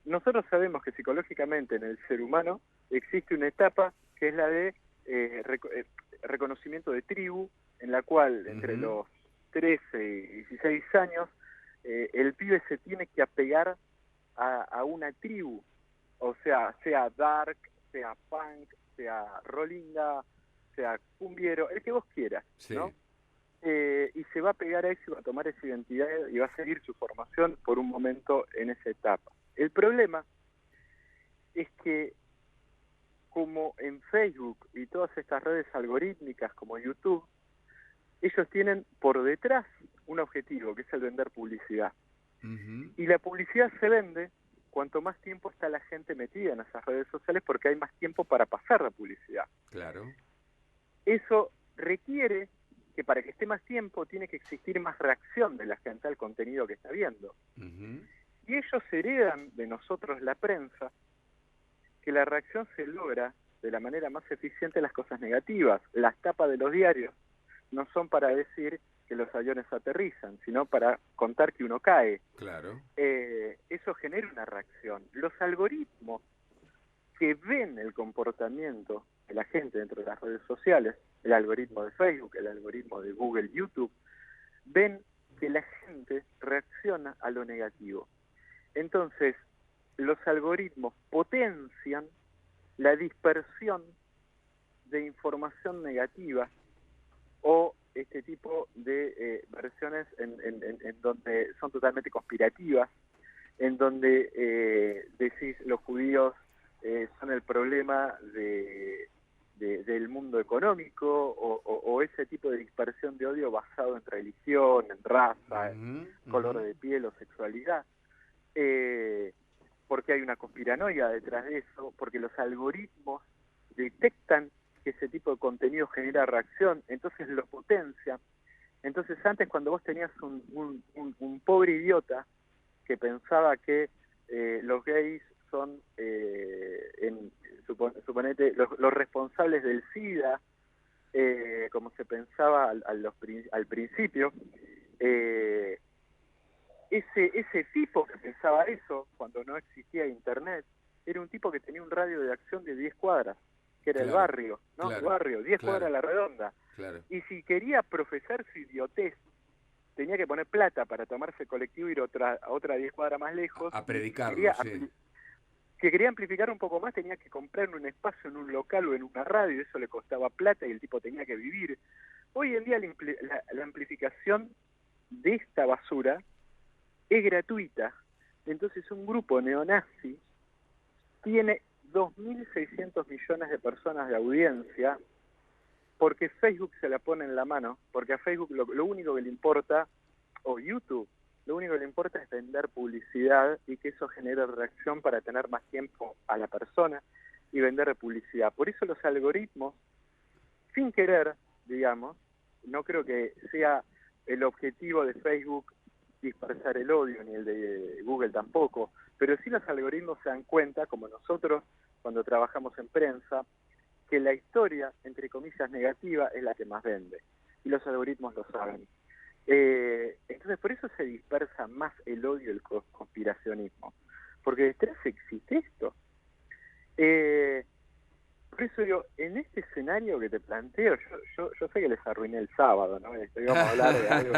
S2: nosotros sabemos que psicológicamente en el ser humano existe una etapa que es la de reconocimiento de tribu, en la cual entre
S1: Ujú.
S2: los 13 y 16 años el pibe se tiene que apegar a una tribu, o sea dark, sea punk, sea rolinga, sea cumbiero, el que vos quieras,
S1: Sí.
S2: ¿no? Y se va a pegar a eso y va a tomar esa identidad y va a seguir su formación por un momento en esa etapa. El problema es que como en Facebook y todas estas redes algorítmicas como YouTube, ellos tienen por detrás un objetivo, que es el vender publicidad.
S1: Ujú.
S2: Y la publicidad se vende cuanto más tiempo está la gente metida en esas redes sociales porque hay más tiempo para pasar la publicidad.
S1: Claro.
S2: Eso requiere que para que esté más tiempo tiene que existir más reacción de la gente al contenido que está viendo.
S1: Ujú.
S2: Y ellos heredan de nosotros la prensa que la reacción se logra de la manera más eficiente en las cosas negativas. Las tapas de los diarios no son para decir que los aviones aterrizan, sino para contar que uno cae.
S1: Claro.
S2: Eso genera una reacción. Los algoritmos que ven el comportamiento de la gente dentro de las redes sociales, el algoritmo de Facebook, el algoritmo de Google, YouTube, ven que la gente reacciona a lo negativo. Entonces, los algoritmos potencian la dispersión de información negativa o este tipo de versiones en donde son totalmente conspirativas, en donde decís los judíos son el problema del mundo económico o ese tipo de dispersión de odio basado en religión, en raza, en
S1: Ujú,
S2: color
S1: ujú.
S2: de piel o sexualidad. Porque hay una conspiranoia detrás de eso, porque los algoritmos detectan que ese tipo de contenido genera reacción, entonces lo potencian. Entonces antes cuando vos tenías un pobre idiota que pensaba que los gays son, suponete, los responsables del SIDA, como se pensaba al principio, eh, ese tipo que pensaba eso, cuando no existía internet, era un tipo que tenía un radio de acción de 10 cuadras, que era el
S1: Claro,
S2: barrio, ¿no? El
S1: claro,
S2: barrio, 10 cuadras
S1: claro,
S2: a la redonda.
S1: claro.
S2: Y si quería profesar su idiotez, tenía que poner plata para tomarse el colectivo y ir a otra 10 cuadras más lejos,
S1: A
S2: y si
S1: predicarlo,
S2: quería
S1: sí.
S2: que quería amplificar un poco más, tenía que comprar un espacio en un local o en una radio, y eso le costaba plata y el tipo tenía que vivir. Hoy en día la amplificación de esta basura es gratuita. Entonces un grupo neonazi tiene 2.600 millones de personas de audiencia porque Facebook se la pone en la mano, porque a Facebook lo único que le importa, o YouTube, lo único que le importa es vender publicidad y que eso genere reacción para tener más tiempo a la persona y vender publicidad. Por eso los algoritmos, sin querer, digamos, no creo que sea el objetivo de Facebook dispersar el odio, ni el de Google tampoco, pero sí los algoritmos se dan cuenta, como nosotros cuando trabajamos en prensa, que la historia, entre comillas, negativa es la que más vende. Y los algoritmos lo saben. Entonces, por eso se dispersa más el odio y el conspiracionismo. Porque detrás existe esto. Por eso digo, en este escenario que te planteo, yo sé que les arruiné el sábado, ¿no? Íbamos a hablar de algo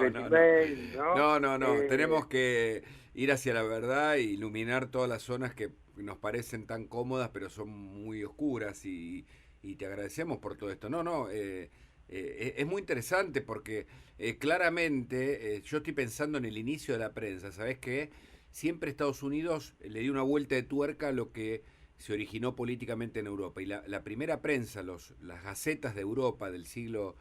S2: del email, ¿no?
S1: No. Tenemos que ir hacia la verdad e iluminar todas las zonas que nos parecen tan cómodas, pero son muy oscuras y te agradecemos por todo esto. Es muy interesante porque claramente yo estoy pensando en el inicio de la prensa, ¿sabes qué? Siempre Estados Unidos le dio una vuelta de tuerca a lo que se originó políticamente en Europa. Y la primera prensa, las gacetas de Europa del siglo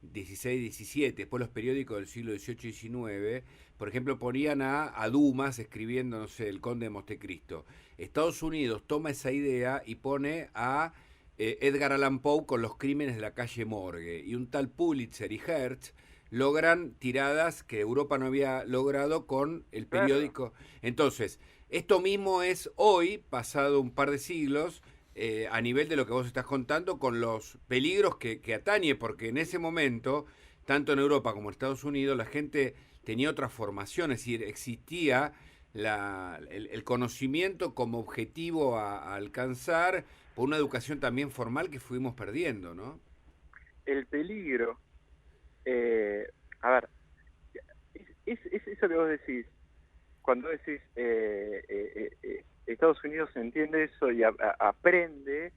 S1: XVI, XVII, después los periódicos del siglo XVIII y XIX, por ejemplo, ponían a Dumas escribiendo, no sé, el Conde de Montecristo. Estados Unidos toma esa idea y pone a Edgar Allan Poe con los crímenes de la calle Morgue. Y un tal Pulitzer y Hertz logran tiradas que Europa no había logrado con el periódico. Claro. Entonces, esto mismo es hoy, pasado un par de siglos, a nivel de lo que vos estás contando, con los peligros que atañe, porque en ese momento, tanto en Europa como en Estados Unidos, la gente tenía otra formación, es decir, existía el conocimiento como objetivo a alcanzar por una educación también formal que fuimos perdiendo, ¿no?
S2: El peligro, a ver, es eso que vos decís, cuando decís Estados Unidos entiende eso y aprende,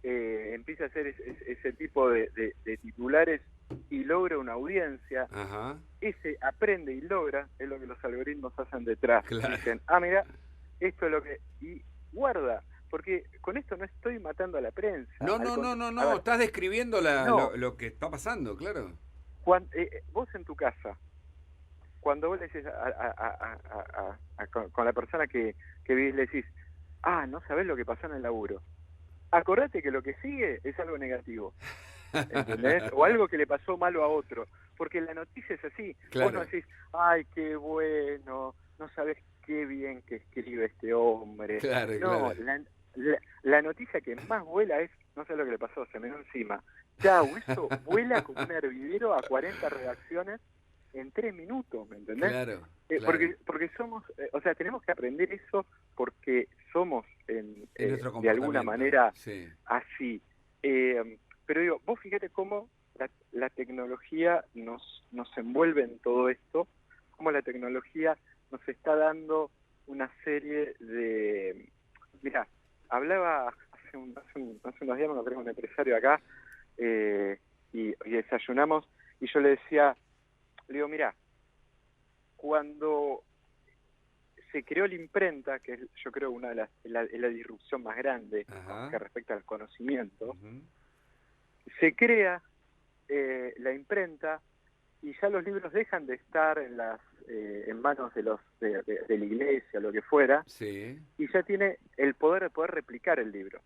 S2: empieza a hacer ese tipo de titulares y logra una audiencia.
S1: Ajá.
S2: Ese aprende y logra es lo que los algoritmos hacen detrás.
S1: Claro.
S2: Dicen, mira, esto es lo que... Y guarda, porque con esto no estoy matando a la prensa.
S1: No, estás describiendo lo que está pasando, claro.
S2: Vos en tu casa, cuando vos le decís con la persona que vivís, le decís, no sabés lo que pasó en el laburo. Acordate que lo que sigue es algo negativo, ¿entendés? O algo que le pasó malo a otro, porque la noticia es así.
S1: Claro.
S2: Vos no decís, ay, qué bueno, no sabés qué bien que escribe este hombre.
S1: Claro,
S2: no,
S1: claro.
S2: La noticia que más vuela es, no sé lo que le pasó, se me dio encima. Chau, eso vuela como un hervidero a 40 redacciones en 3 minutos, ¿me entendés?
S1: Claro,
S2: porque somos, tenemos que aprender eso porque somos de alguna manera así. Pero digo, vos fíjate cómo la tecnología nos envuelve en todo esto, cómo la tecnología nos está dando una serie de... Mirá, hablaba hace unos días, me encontré con un empresario acá y desayunamos y yo le decía, le digo, mirá, cuando se creó la imprenta, que es, yo creo una de la disrupción más grande que respecta al conocimiento, se crea la imprenta y ya los libros dejan de estar en manos de la iglesia, lo que fuera, y ya tiene el poder de poder replicar el libro.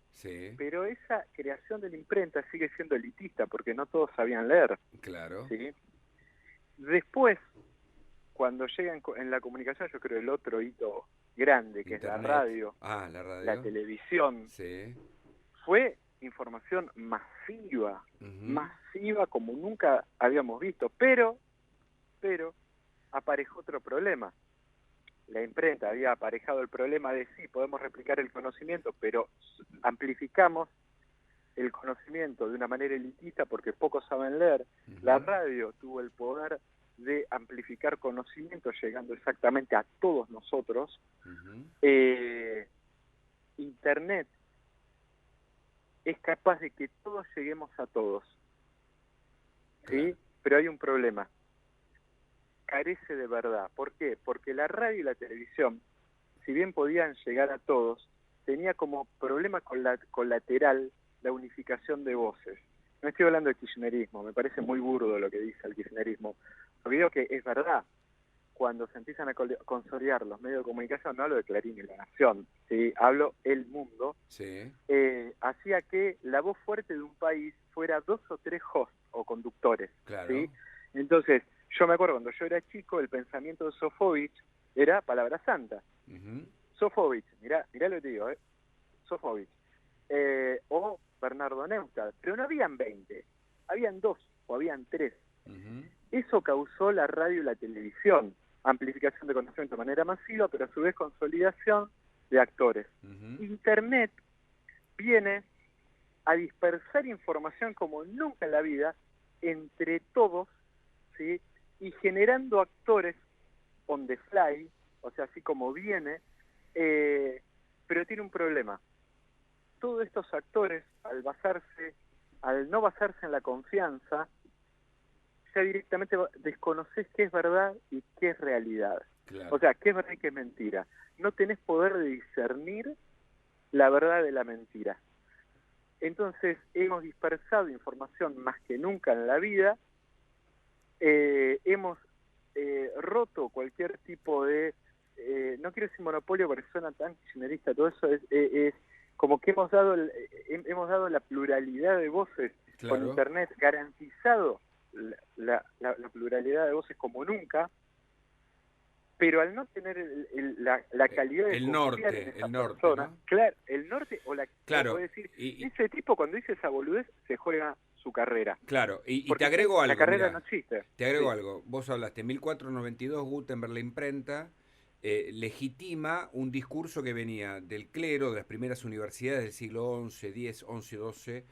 S2: Pero esa creación de la imprenta sigue siendo elitista porque no todos sabían leer.
S1: Claro.
S2: ¿Sí? Después, cuando llegan en la comunicación, yo creo el otro hito grande, que
S1: Internet.
S2: Es la radio, la televisión, fue información masiva, masiva como nunca habíamos visto, pero aparejó otro problema. La imprenta había aparejado el problema de sí, podemos replicar el conocimiento, pero amplificamos el conocimiento de una manera elitista porque pocos saben leer. La radio tuvo el poder de amplificar conocimiento llegando exactamente a todos nosotros. Internet es capaz de que todos lleguemos a todos, ¿sí? Pero hay un problema, carece de verdad. ¿Por qué? Porque la radio y la televisión, si bien podían llegar a todos, tenía como problema colateral la unificación de voces. No estoy hablando de kirchnerismo, me parece muy burdo lo que dice el kirchnerismo. Lo que digo que es verdad, cuando se empiezan a consolidar los medios de comunicación, no hablo de Clarín y La Nación, ¿sí? Hablo El Mundo, hacía que la voz fuerte de un país fuera 2 o 3 hosts o conductores.
S1: Claro.
S2: ¿Sí? Entonces, yo me acuerdo cuando yo era chico, el pensamiento de Sofovich era palabra santa. Sofovich, mirá lo que te digo, Sofovich. o Bernardo Neustadt, pero no habían 20, habían 2 o habían 3. Eso causó la radio y la televisión, amplificación de conocimiento de manera masiva, pero a su vez consolidación de actores. Internet viene a dispersar información como nunca en la vida entre todos, ¿sí? Y generando actores on the fly, o sea, así como viene, pero tiene un problema. Todos estos actores, al no basarse en la confianza, ya directamente desconoces qué es verdad y qué es realidad.
S1: Claro.
S2: O sea, qué es verdad y qué es mentira. No tenés poder de discernir la verdad de la mentira. Entonces, hemos dispersado información más que nunca en la vida, hemos roto cualquier tipo de, no quiero decir monopolio porque suena tan kirchnerista, todo eso es como que hemos dado la pluralidad de voces.
S1: Claro.
S2: Con Internet, garantizado la pluralidad de voces como nunca, pero al no tener la calidad de
S1: el
S2: confiar
S1: norte,
S2: en esa
S1: el norte,
S2: persona,
S1: ¿no?
S2: claro, el norte o la
S1: claro,
S2: puede decir, ese tipo cuando dice esa boludez se juega su carrera.
S1: Claro, y
S2: Porque
S1: te agrego algo.
S2: La carrera
S1: mirá,
S2: no existe.
S1: Te agrego algo. Vos hablaste, 1492, Gutenberg, la imprenta, legitima un discurso que venía del clero, de las primeras universidades del siglo XI, X, XI, XII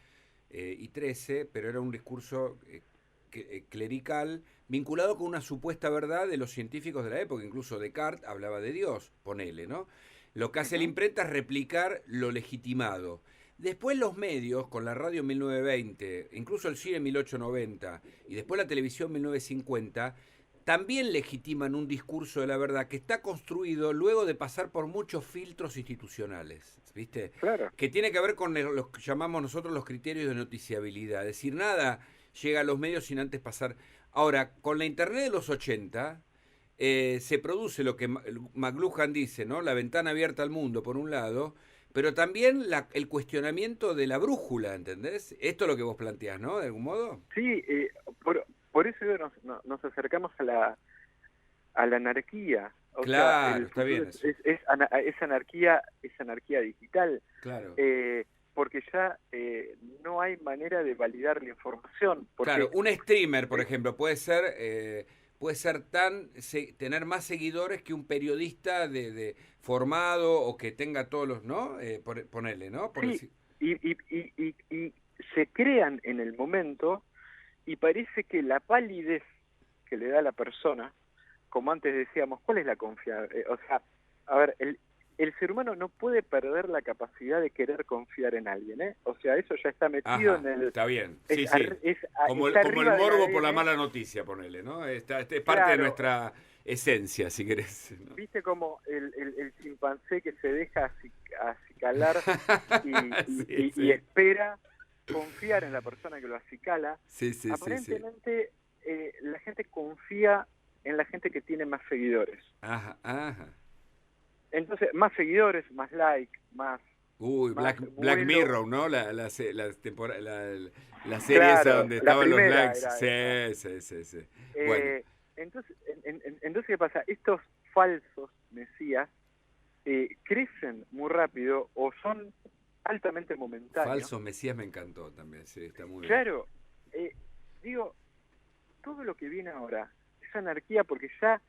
S1: y XIII, pero era un discurso clerical vinculado con una supuesta verdad de los científicos de la época. Incluso Descartes hablaba de Dios, ponele, ¿no? Lo que hace la imprenta es replicar lo legitimado. Después los medios, con la radio en 1920, incluso el cine en 1890, y después la televisión en 1950, también legitiman un discurso de la verdad que está construido luego de pasar por muchos filtros institucionales, ¿viste?
S2: Claro.
S1: Que tiene que ver con lo que llamamos nosotros los criterios de noticiabilidad. Es decir, nada llega a los medios sin antes pasar. Ahora, con la Internet de los 80, se produce lo que McLuhan dice, ¿no? La ventana abierta al mundo, por un lado, pero también el cuestionamiento de la brújula, ¿entendés? Esto es lo que vos planteás, ¿no? De algún modo.
S2: Sí, por eso nos acercamos a la anarquía. O
S1: claro,
S2: sea,
S1: está bien eso.
S2: Es anarquía digital.
S1: Claro.
S2: Porque ya no hay manera de validar la información. Porque,
S1: claro, un streamer, por ejemplo, puede ser tener más seguidores que un periodista de formado o que tenga todos los, ¿no? Ponerle, ¿no?
S2: Sí, y se crean en el momento y parece que la validez que le da a la persona, como antes decíamos, ¿cuál es la confianza? O sea, a ver, el ser humano no puede perder la capacidad de querer confiar en alguien, ¿eh? O sea, eso ya está metido en el...
S1: Está bien, sí, sí. Como el morbo por la mala noticia, ponele, ¿no? Es parte de nuestra esencia, si querés, ¿no?
S2: ¿Viste como el chimpancé que se deja acicalar y espera confiar en la persona que lo acicala?
S1: Sí,
S2: Aparentemente la gente confía en la gente que tiene más seguidores.
S1: Ajá.
S2: Entonces, más seguidores, más like, más...
S1: Uy,
S2: más
S1: Black Mirror, ¿no? La serie
S2: claro,
S1: esa donde estaban los likes. Sí. Bueno.
S2: Entonces, ¿qué pasa? Estos falsos mesías crecen muy rápido o son altamente momentáneos.
S1: Falsos mesías me encantó también, sí, está muy bien.
S2: Claro, digo, todo lo que viene ahora es anarquía porque ya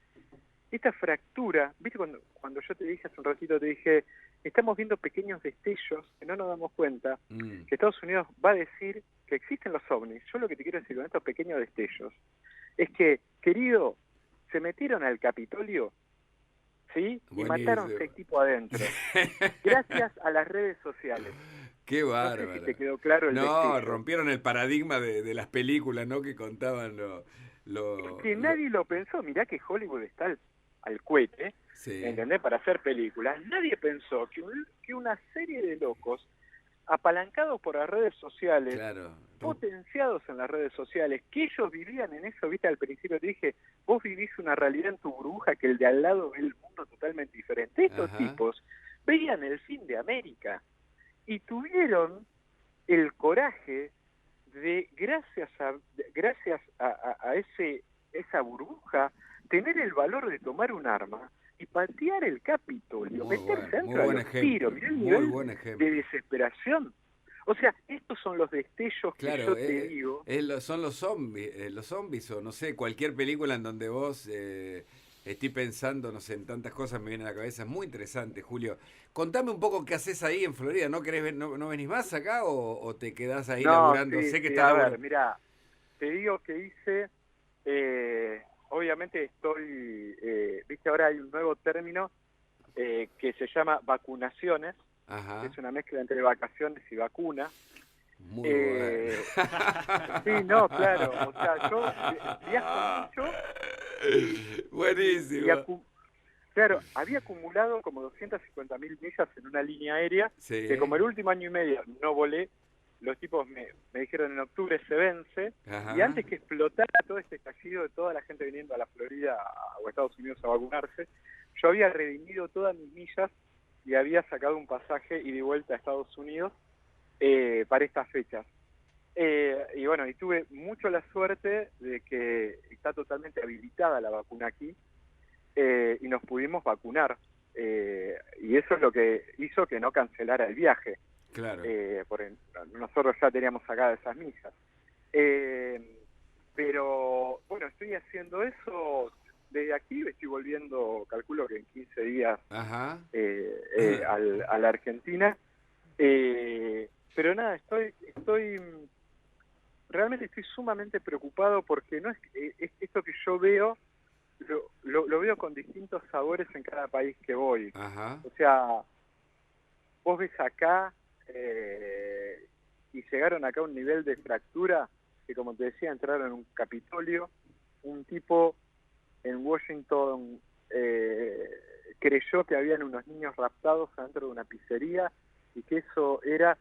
S2: esta fractura, ¿viste? Cuando yo te dije hace un ratito, te dije, estamos viendo pequeños destellos que no nos damos cuenta, que Estados Unidos va a decir que existen los ovnis. Yo lo que te quiero decir con estos pequeños destellos es que, querido, se metieron al Capitolio, ¿sí? Y mataron 6 tipos adentro. Gracias a las redes sociales.
S1: Qué bárbaro.
S2: No sé si te quedó claro el destello.
S1: Rompieron el paradigma de las películas, ¿no? Que contaban
S2: nadie lo pensó. Mirá que Hollywood está al cohete,
S1: sí.
S2: ¿Entendés? Para hacer películas. Nadie pensó que una serie de locos apalancados por las redes sociales,
S1: claro,
S2: potenciados en las redes sociales, que ellos vivían en eso, viste, al principio te dije, vos vivís una realidad en tu burbuja que el de al lado ve el mundo totalmente diferente. Estos tipos veían el fin de América y tuvieron el coraje de, gracias a esa burbuja, tener el valor de tomar un arma y patear el Capitolio, meterse
S1: muy
S2: dentro a
S1: buen
S2: los tiros,
S1: ejemplo,
S2: mirá el
S1: muy
S2: nivel
S1: buen ejemplo.
S2: de desesperación. O sea, estos son los destellos que
S1: Claro,
S2: yo te digo.
S1: son los zombies o no sé, cualquier película en donde vos estoy pensando, no sé, en tantas cosas me viene a la cabeza. Muy interesante, Julio. Contame un poco qué haces ahí en Florida. ¿No querés no venís más acá o te quedás ahí
S2: No,
S1: laburando?
S2: sí,
S1: Sé que
S2: sí,
S1: estás
S2: a ver,
S1: laburando.
S2: mira, te digo que hice, obviamente estoy, viste, ahora hay un nuevo término que se llama vacunaciones, que
S1: Ajá,
S2: es una mezcla entre vacaciones y vacuna.
S1: muy bueno.
S2: Eh, sí, no, claro, o sea, yo viajo mucho y
S1: Buenísimo.
S2: claro, había acumulado como 250.000 millas en una línea aérea que
S1: Sí,
S2: como el último año y medio no volé, los tipos me dijeron en octubre se vence, y
S1: ajá.
S2: antes que explotara todo este estallido de toda la gente viniendo a la Florida o a Estados Unidos a vacunarse, yo había redimido todas mis millas y había sacado un pasaje y de vuelta a Estados Unidos para estas fechas. Y bueno, y tuve mucho la suerte de que está totalmente habilitada la vacuna aquí, y nos pudimos vacunar. Y eso es lo que hizo que no cancelara el viaje,
S1: Claro.
S2: porque nosotros ya teníamos sacadas esas millas. Pero bueno, estoy haciendo eso desde aquí, estoy volviendo, calculo que en 15 días
S1: Ajá.
S2: a la Argentina. Pero nada, realmente estoy sumamente preocupado porque no es esto que yo veo, lo veo con distintos sabores en cada país que voy.
S1: Ajá.
S2: O sea, vos ves acá y llegaron acá a un nivel de fractura que, como te decía, entraron en un Capitolio, un tipo en Washington creyó que habían unos niños raptados adentro de una pizzería y que eso era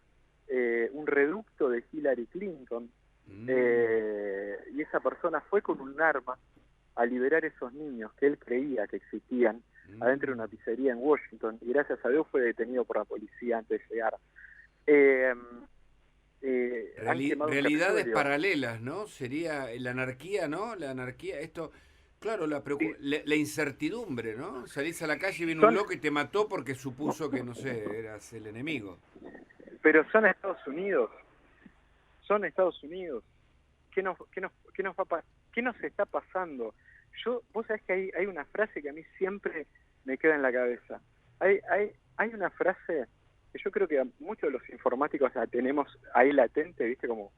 S2: un reducto de Hillary Clinton. Y esa persona fue con un arma a liberar esos niños que él creía que existían adentro de una pizzería en Washington, y gracias a Dios fue detenido por la policía antes de llegar. Han quemado un
S1: Realidades
S2: Capitolio.
S1: paralelas, ¿no? Sería la anarquía, ¿no? La anarquía, esto, claro,
S2: Sí,
S1: la incertidumbre, ¿no? Salís a la calle y viene un
S2: son,
S1: loco y te mató porque supuso que, no sé, eras el enemigo.
S2: pero son Estados Unidos, son Estados Unidos. ¿Qué nos está pasando? Vos sabés que hay una frase que a mí siempre me queda en la cabeza. Hay una frase que yo creo que a muchos de los informáticos la tenemos ahí latente, viste, como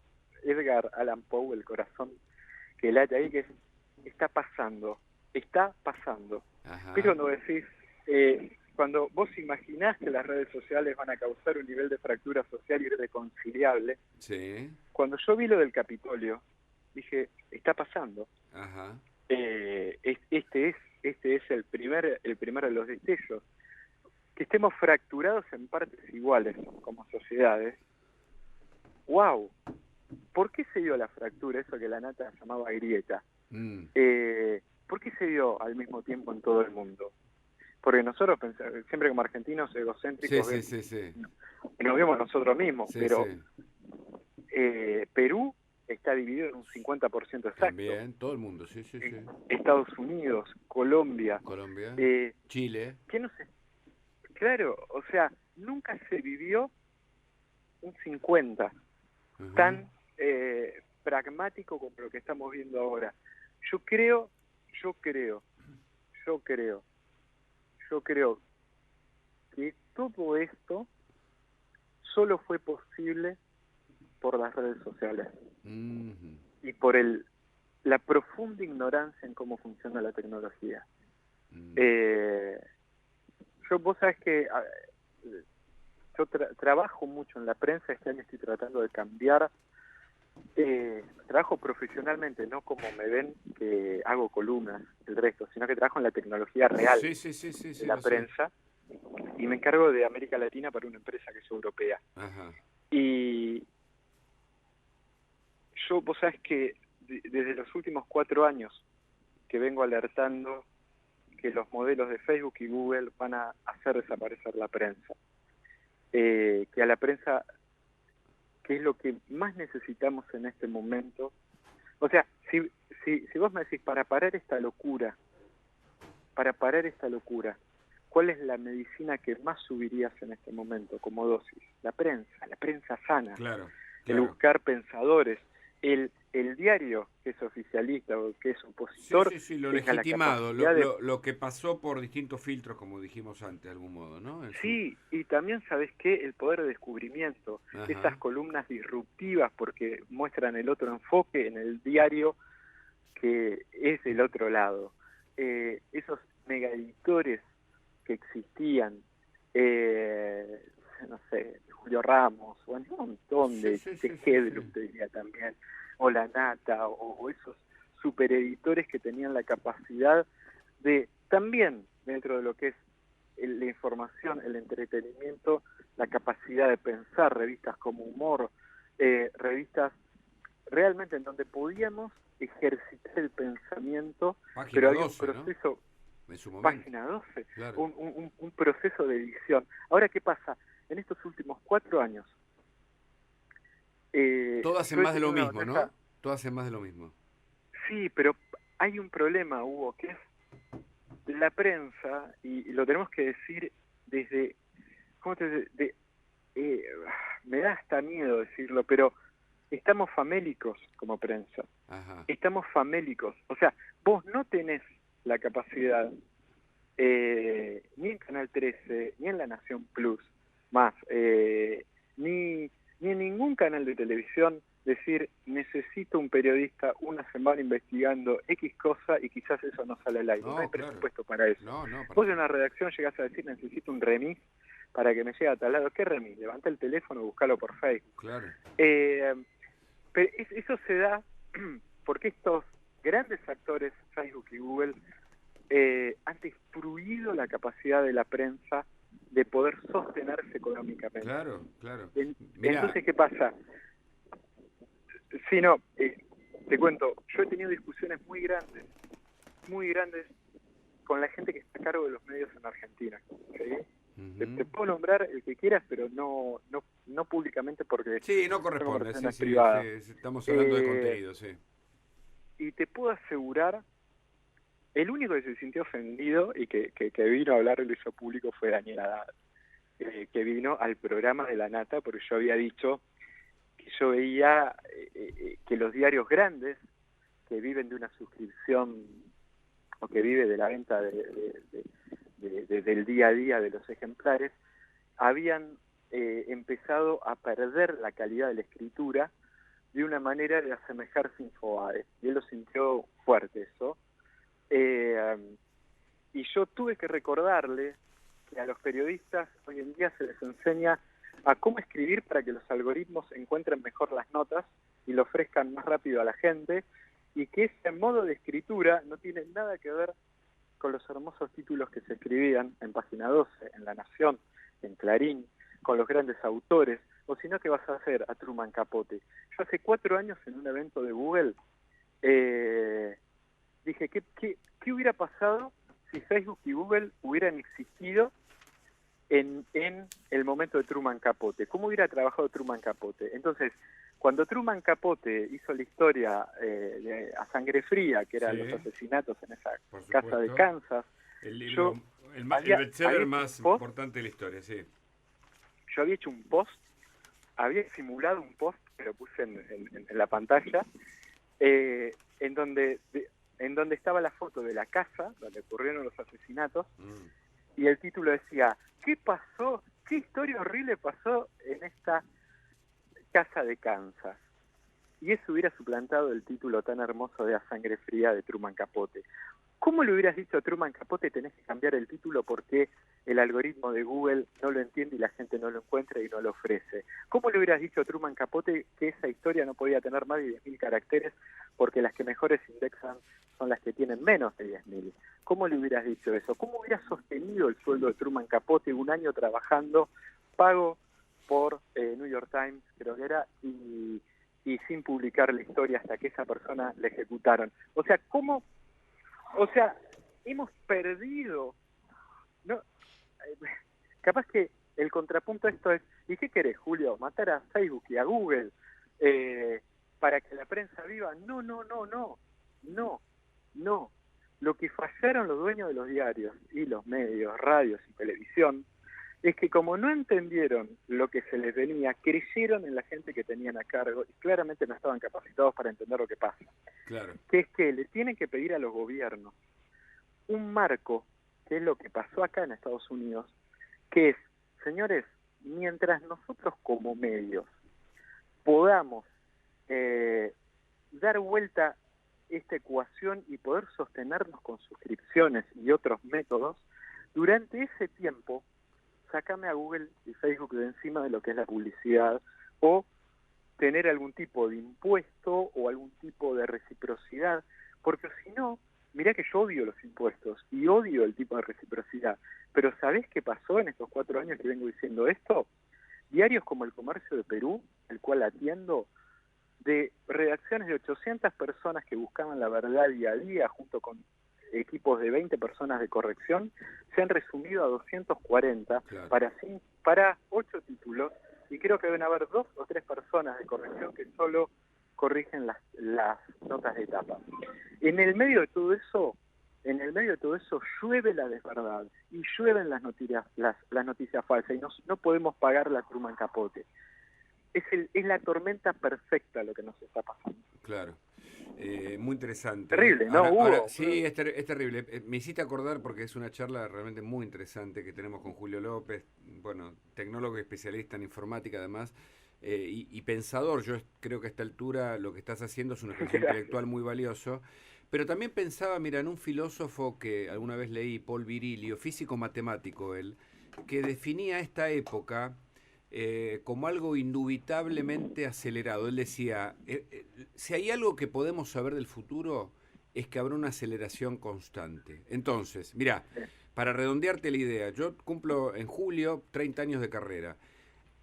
S2: Edgar Allan Poe, el corazón que late ahí, que es, está pasando. ¿Viste
S1: Ajá.
S2: cuando decís, cuando vos imaginás que las redes sociales van a causar un nivel de fractura social irreconciliable?
S1: Sí.
S2: Cuando yo vi lo del Capitolio, dije, está pasando.
S1: Ajá.
S2: Este es el primero de los destellos. Que estemos fracturados en partes iguales como sociedades. ¡Wow! ¿Por qué se dio la fractura, eso que la nata llamaba grieta?
S1: Mm.
S2: ¿Por qué se dio al mismo tiempo en todo el mundo? Porque nosotros siempre como argentinos
S1: Sí,
S2: egocéntricos
S1: sí, sí, sí.
S2: nos vemos nosotros mismos,
S1: Sí,
S2: pero
S1: sí.
S2: Perú está dividido en un 50% exacto.
S1: También, todo el mundo, sí, sí, sí.
S2: Estados Unidos, Colombia,
S1: Colombia,
S2: eh,
S1: Chile.
S2: ¿qué no sé? Claro, o sea, nunca se vivió un 50
S1: Ujú.
S2: tan pragmático como lo que estamos viendo ahora. Yo creo, yo creo, yo creo, yo creo que todo esto solo fue posible por las redes sociales
S1: Ujú.
S2: y por la profunda ignorancia en cómo funciona la tecnología.
S1: Mm.
S2: Eh, vos sabés que yo trabajo mucho en la prensa, este año estoy tratando de cambiar, trabajo profesionalmente, no como me ven que hago columnas, el resto, sino que trabajo en la tecnología real
S1: Sí, sí, sí, sí,
S2: de
S1: sí,
S2: la
S1: lo sé.
S2: prensa, y me encargo de América Latina para una empresa que es europea.
S1: Ajá.
S2: Y vos sabés que desde los últimos 4 años que vengo alertando que los modelos de Facebook y Google van a hacer desaparecer la prensa. Que a la prensa, que es lo que más necesitamos en este momento. O sea, si vos me decís, para parar esta locura, para parar esta locura, ¿cuál es la medicina que más subirías en este momento como dosis? La prensa sana,
S1: Claro,
S2: el
S1: claro.
S2: buscar pensadores, el diario que es oficialista o que es
S1: Sí,
S2: opositor,
S1: sí, sí, lo
S2: tenga la
S1: legitimado,
S2: capacidad de...
S1: lo que pasó por distintos filtros, como dijimos antes, de algún modo, ¿no? En su...
S2: Sí, y también, ¿sabes qué? El poder de descubrimiento,
S1: Ajá.
S2: esas columnas disruptivas porque muestran el otro enfoque en el diario que es el otro lado. Esos megaeditores que existían, no sé, Julio Ramos, o un montón
S1: Sí,
S2: de
S1: sí, sí, sí,
S2: Hedlund,
S1: sí.
S2: te diría también, o La Nata, o esos supereditores que tenían la capacidad de, también dentro de lo que es la información, el entretenimiento, la capacidad de pensar, revistas como Humor, revistas realmente en donde podíamos ejercitar el pensamiento,
S1: Página
S2: pero había un
S1: 12, ¿no?
S2: proceso,
S1: En su momento,
S2: página 12,
S1: claro.
S2: un proceso de edición. Ahora, ¿qué pasa? En estos últimos 4 años,
S1: Todo hacen
S2: yo he
S1: más de lo
S2: tenido una
S1: mismo,
S2: batalla,
S1: ¿no? Todo hacen más de lo mismo.
S2: sí, pero hay un problema, Hugo, que es la prensa, y lo tenemos que decir desde, ¿cómo te de, eh, me da hasta miedo decirlo, pero estamos famélicos como prensa.
S1: Ajá.
S2: Estamos famélicos. O sea, vos no tenés la capacidad, ni en Canal 13, ni en La Nación Plus, más, ni en ningún canal de televisión, decir, necesito un periodista una semana investigando X cosa y quizás eso no sale al aire. No hay
S1: No, claro.
S2: presupuesto para eso.
S1: No, no, para
S2: Vos en una redacción llegás a decir, necesito un remis para que me llegue a tal lado. ¿Qué remis? Levanta el teléfono, buscalo por Facebook.
S1: Claro.
S2: Pero eso se da porque estos grandes actores, Facebook y Google, han destruido la capacidad de la prensa de poder sostenerse económicamente.
S1: Claro, claro. Mirá,
S2: Entonces, ¿qué pasa? Sí, no, te cuento, yo he tenido discusiones muy grandes con la gente que está a cargo de los medios en Argentina. ¿Sí? Te puedo nombrar el que quieras, pero no públicamente porque
S1: sí, no
S2: son
S1: corresponde, sí,
S2: conversaciones
S1: sí,
S2: privadas.
S1: sí, estamos hablando de
S2: Eh,
S1: contenido, sí.
S2: y te puedo asegurar, el único que se sintió ofendido y que vino a hablar, lo hizo público, fue Daniel Haddad, que vino al programa de La Nata, porque yo había dicho que yo veía que los diarios grandes, que viven de una suscripción o que vive de la venta del día a día de los ejemplares, habían empezado a perder la calidad de la escritura de una manera de asemejarse Infobae. Y él lo sintió fuerte eso. Y yo tuve que recordarle que a los periodistas hoy en día se les enseña a cómo escribir para que los algoritmos encuentren mejor las notas y lo ofrezcan más rápido a la gente, y que ese modo de escritura no tiene nada que ver con los hermosos títulos que se escribían en Página 12, en La Nación, en Clarín, con los grandes autores, o si no, ¿qué vas a hacer a Truman Capote? Yo hace 4 años en un evento de Google dije, ¿qué hubiera pasado si Facebook y Google hubieran existido en el momento de Truman Capote? ¿Cómo hubiera trabajado Truman Capote? Entonces, cuando Truman Capote hizo la historia a sangre fría, que eran
S1: Sí,
S2: los asesinatos en esa
S1: por
S2: casa de
S1: supuesto.
S2: Kansas,
S1: El
S2: yo
S1: libro, el
S2: había
S1: bestseller
S2: hecho
S1: más
S2: un post,
S1: importante de la historia, sí.
S2: yo había hecho un post, había simulado un post que lo puse en la pantalla, en donde estaba la foto de la casa donde ocurrieron los asesinatos, y el título decía, ¿qué pasó? ¿Qué historia horrible pasó en esta casa de Kansas? Y eso hubiera suplantado el título tan hermoso de A Sangre Fría de Truman Capote. ¿Cómo le hubieras dicho a Truman Capote tenés que cambiar el título porque el algoritmo de Google no lo entiende y la gente no lo encuentra y no lo ofrece? ¿Cómo le hubieras dicho a Truman Capote que esa historia no podía tener más de 10.000 caracteres porque las que mejores indexan son las que tienen menos de 10.000? ¿Cómo le hubieras dicho eso? ¿Cómo hubieras sostenido el sueldo de Truman Capote un año trabajando, pago por New York Times, creo que era, y sin publicar la historia hasta que esa persona la ejecutaron? O sea, ¿cómo? O sea, hemos perdido, ¿no? Capaz que el contrapunto a esto es, ¿y qué querés, Julio? ¿Matar a Facebook y a Google para que la prensa viva? No. Lo que fallaron los dueños de los diarios y los medios, radios y televisión, es que como no entendieron lo que se les venía, creyeron en la gente que tenían a cargo y claramente no estaban capacitados para entender lo que pasa.
S1: Claro.
S2: Que es que le tienen que pedir a los gobiernos un marco, que es lo que pasó acá en Estados Unidos, que es, señores, mientras nosotros como medios podamos dar vuelta esta ecuación y poder sostenernos con suscripciones y otros métodos, durante ese tiempo, sácame a Google y Facebook de encima de lo que es la publicidad, o tener algún tipo de impuesto o algún tipo de reciprocidad, porque si no, mirá que yo odio los impuestos y odio el tipo de reciprocidad, pero ¿sabés qué pasó en estos 4 años que vengo diciendo esto? Diarios como El Comercio de Perú, el cual atiendo, de redacciones de 800 personas que buscaban la verdad día a día, junto con equipos de 20 personas de corrección, se han resumido a 240
S1: Claro.
S2: para 8 títulos, y creo que deben haber 2 o 3 personas de corrección que solo corrigen las notas de tapa. En el medio de todo eso, llueve la desverdad y llueven las noticias falsas, y no podemos pagar la Truman Capote. Es la tormenta perfecta lo que nos está pasando.
S1: Claro. Muy interesante.
S2: Terrible, ¿no, Hugo?
S1: Ahora, sí, es terrible. Me hiciste acordar porque es una charla realmente muy interesante que tenemos con Julio López, bueno, tecnólogo y especialista en informática además, y pensador. Yo creo que a esta altura lo que estás haciendo es un ejercicio intelectual muy valioso. Pero también pensaba, mira, en un filósofo que alguna vez leí, Paul Virilio, físico matemático él, que definía esta época como algo indubitablemente acelerado. Él decía, si hay algo que podemos saber del futuro, es que habrá una aceleración constante. Entonces, mira, para redondearte la idea, yo cumplo en julio 30 años de carrera.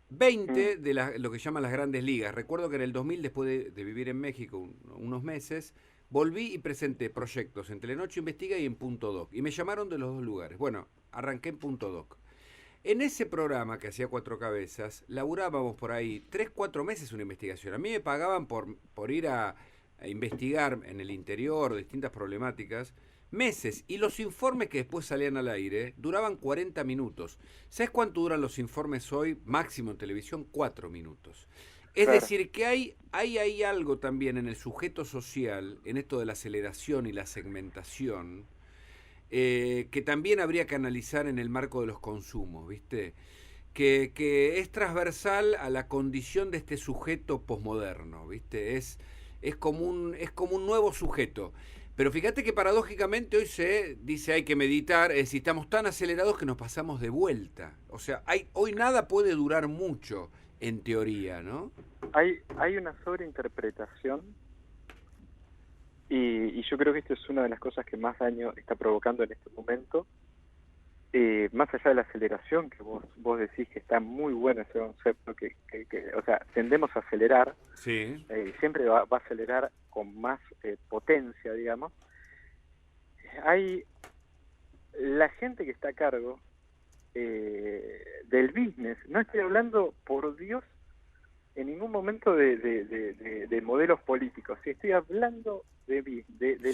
S1: 20 de lo que llaman las grandes ligas. Recuerdo que en el 2000, después de vivir en México unos meses, volví y presenté proyectos en Telenoche Investiga y en Punto Doc. Y me llamaron de los dos lugares. Bueno, arranqué en Punto Doc. En ese programa que hacía Cuatro Cabezas, laburábamos por ahí 3-4 meses una investigación. A mí me pagaban por ir a investigar en el interior distintas problemáticas, meses. Y los informes que después salían al aire duraban 40 minutos. ¿Sabes cuánto duran los informes hoy? Máximo en televisión, 4 minutos. Es
S2: Claro.
S1: decir, que hay algo también en el sujeto social, en esto de la aceleración y la segmentación, que también habría que analizar en el marco de los consumos, ¿viste? Que es transversal a la condición de este sujeto posmoderno, ¿viste? Es como un nuevo sujeto. Pero fíjate que paradójicamente hoy se dice hay que meditar, es decir, estamos tan acelerados que nos pasamos de vuelta. O sea, hoy nada puede durar mucho, en teoría, ¿no?
S2: Hay una sobreinterpretación y yo creo que esto es una de las cosas que más daño está provocando en este momento. Más allá de la aceleración, que vos decís que está muy bueno ese concepto, que o sea, tendemos a acelerar,
S1: Sí.
S2: siempre va a acelerar con más potencia, digamos. Hay la gente que está a cargo del business, no estoy hablando, por Dios, en ningún momento de modelos políticos, sí, estoy hablando del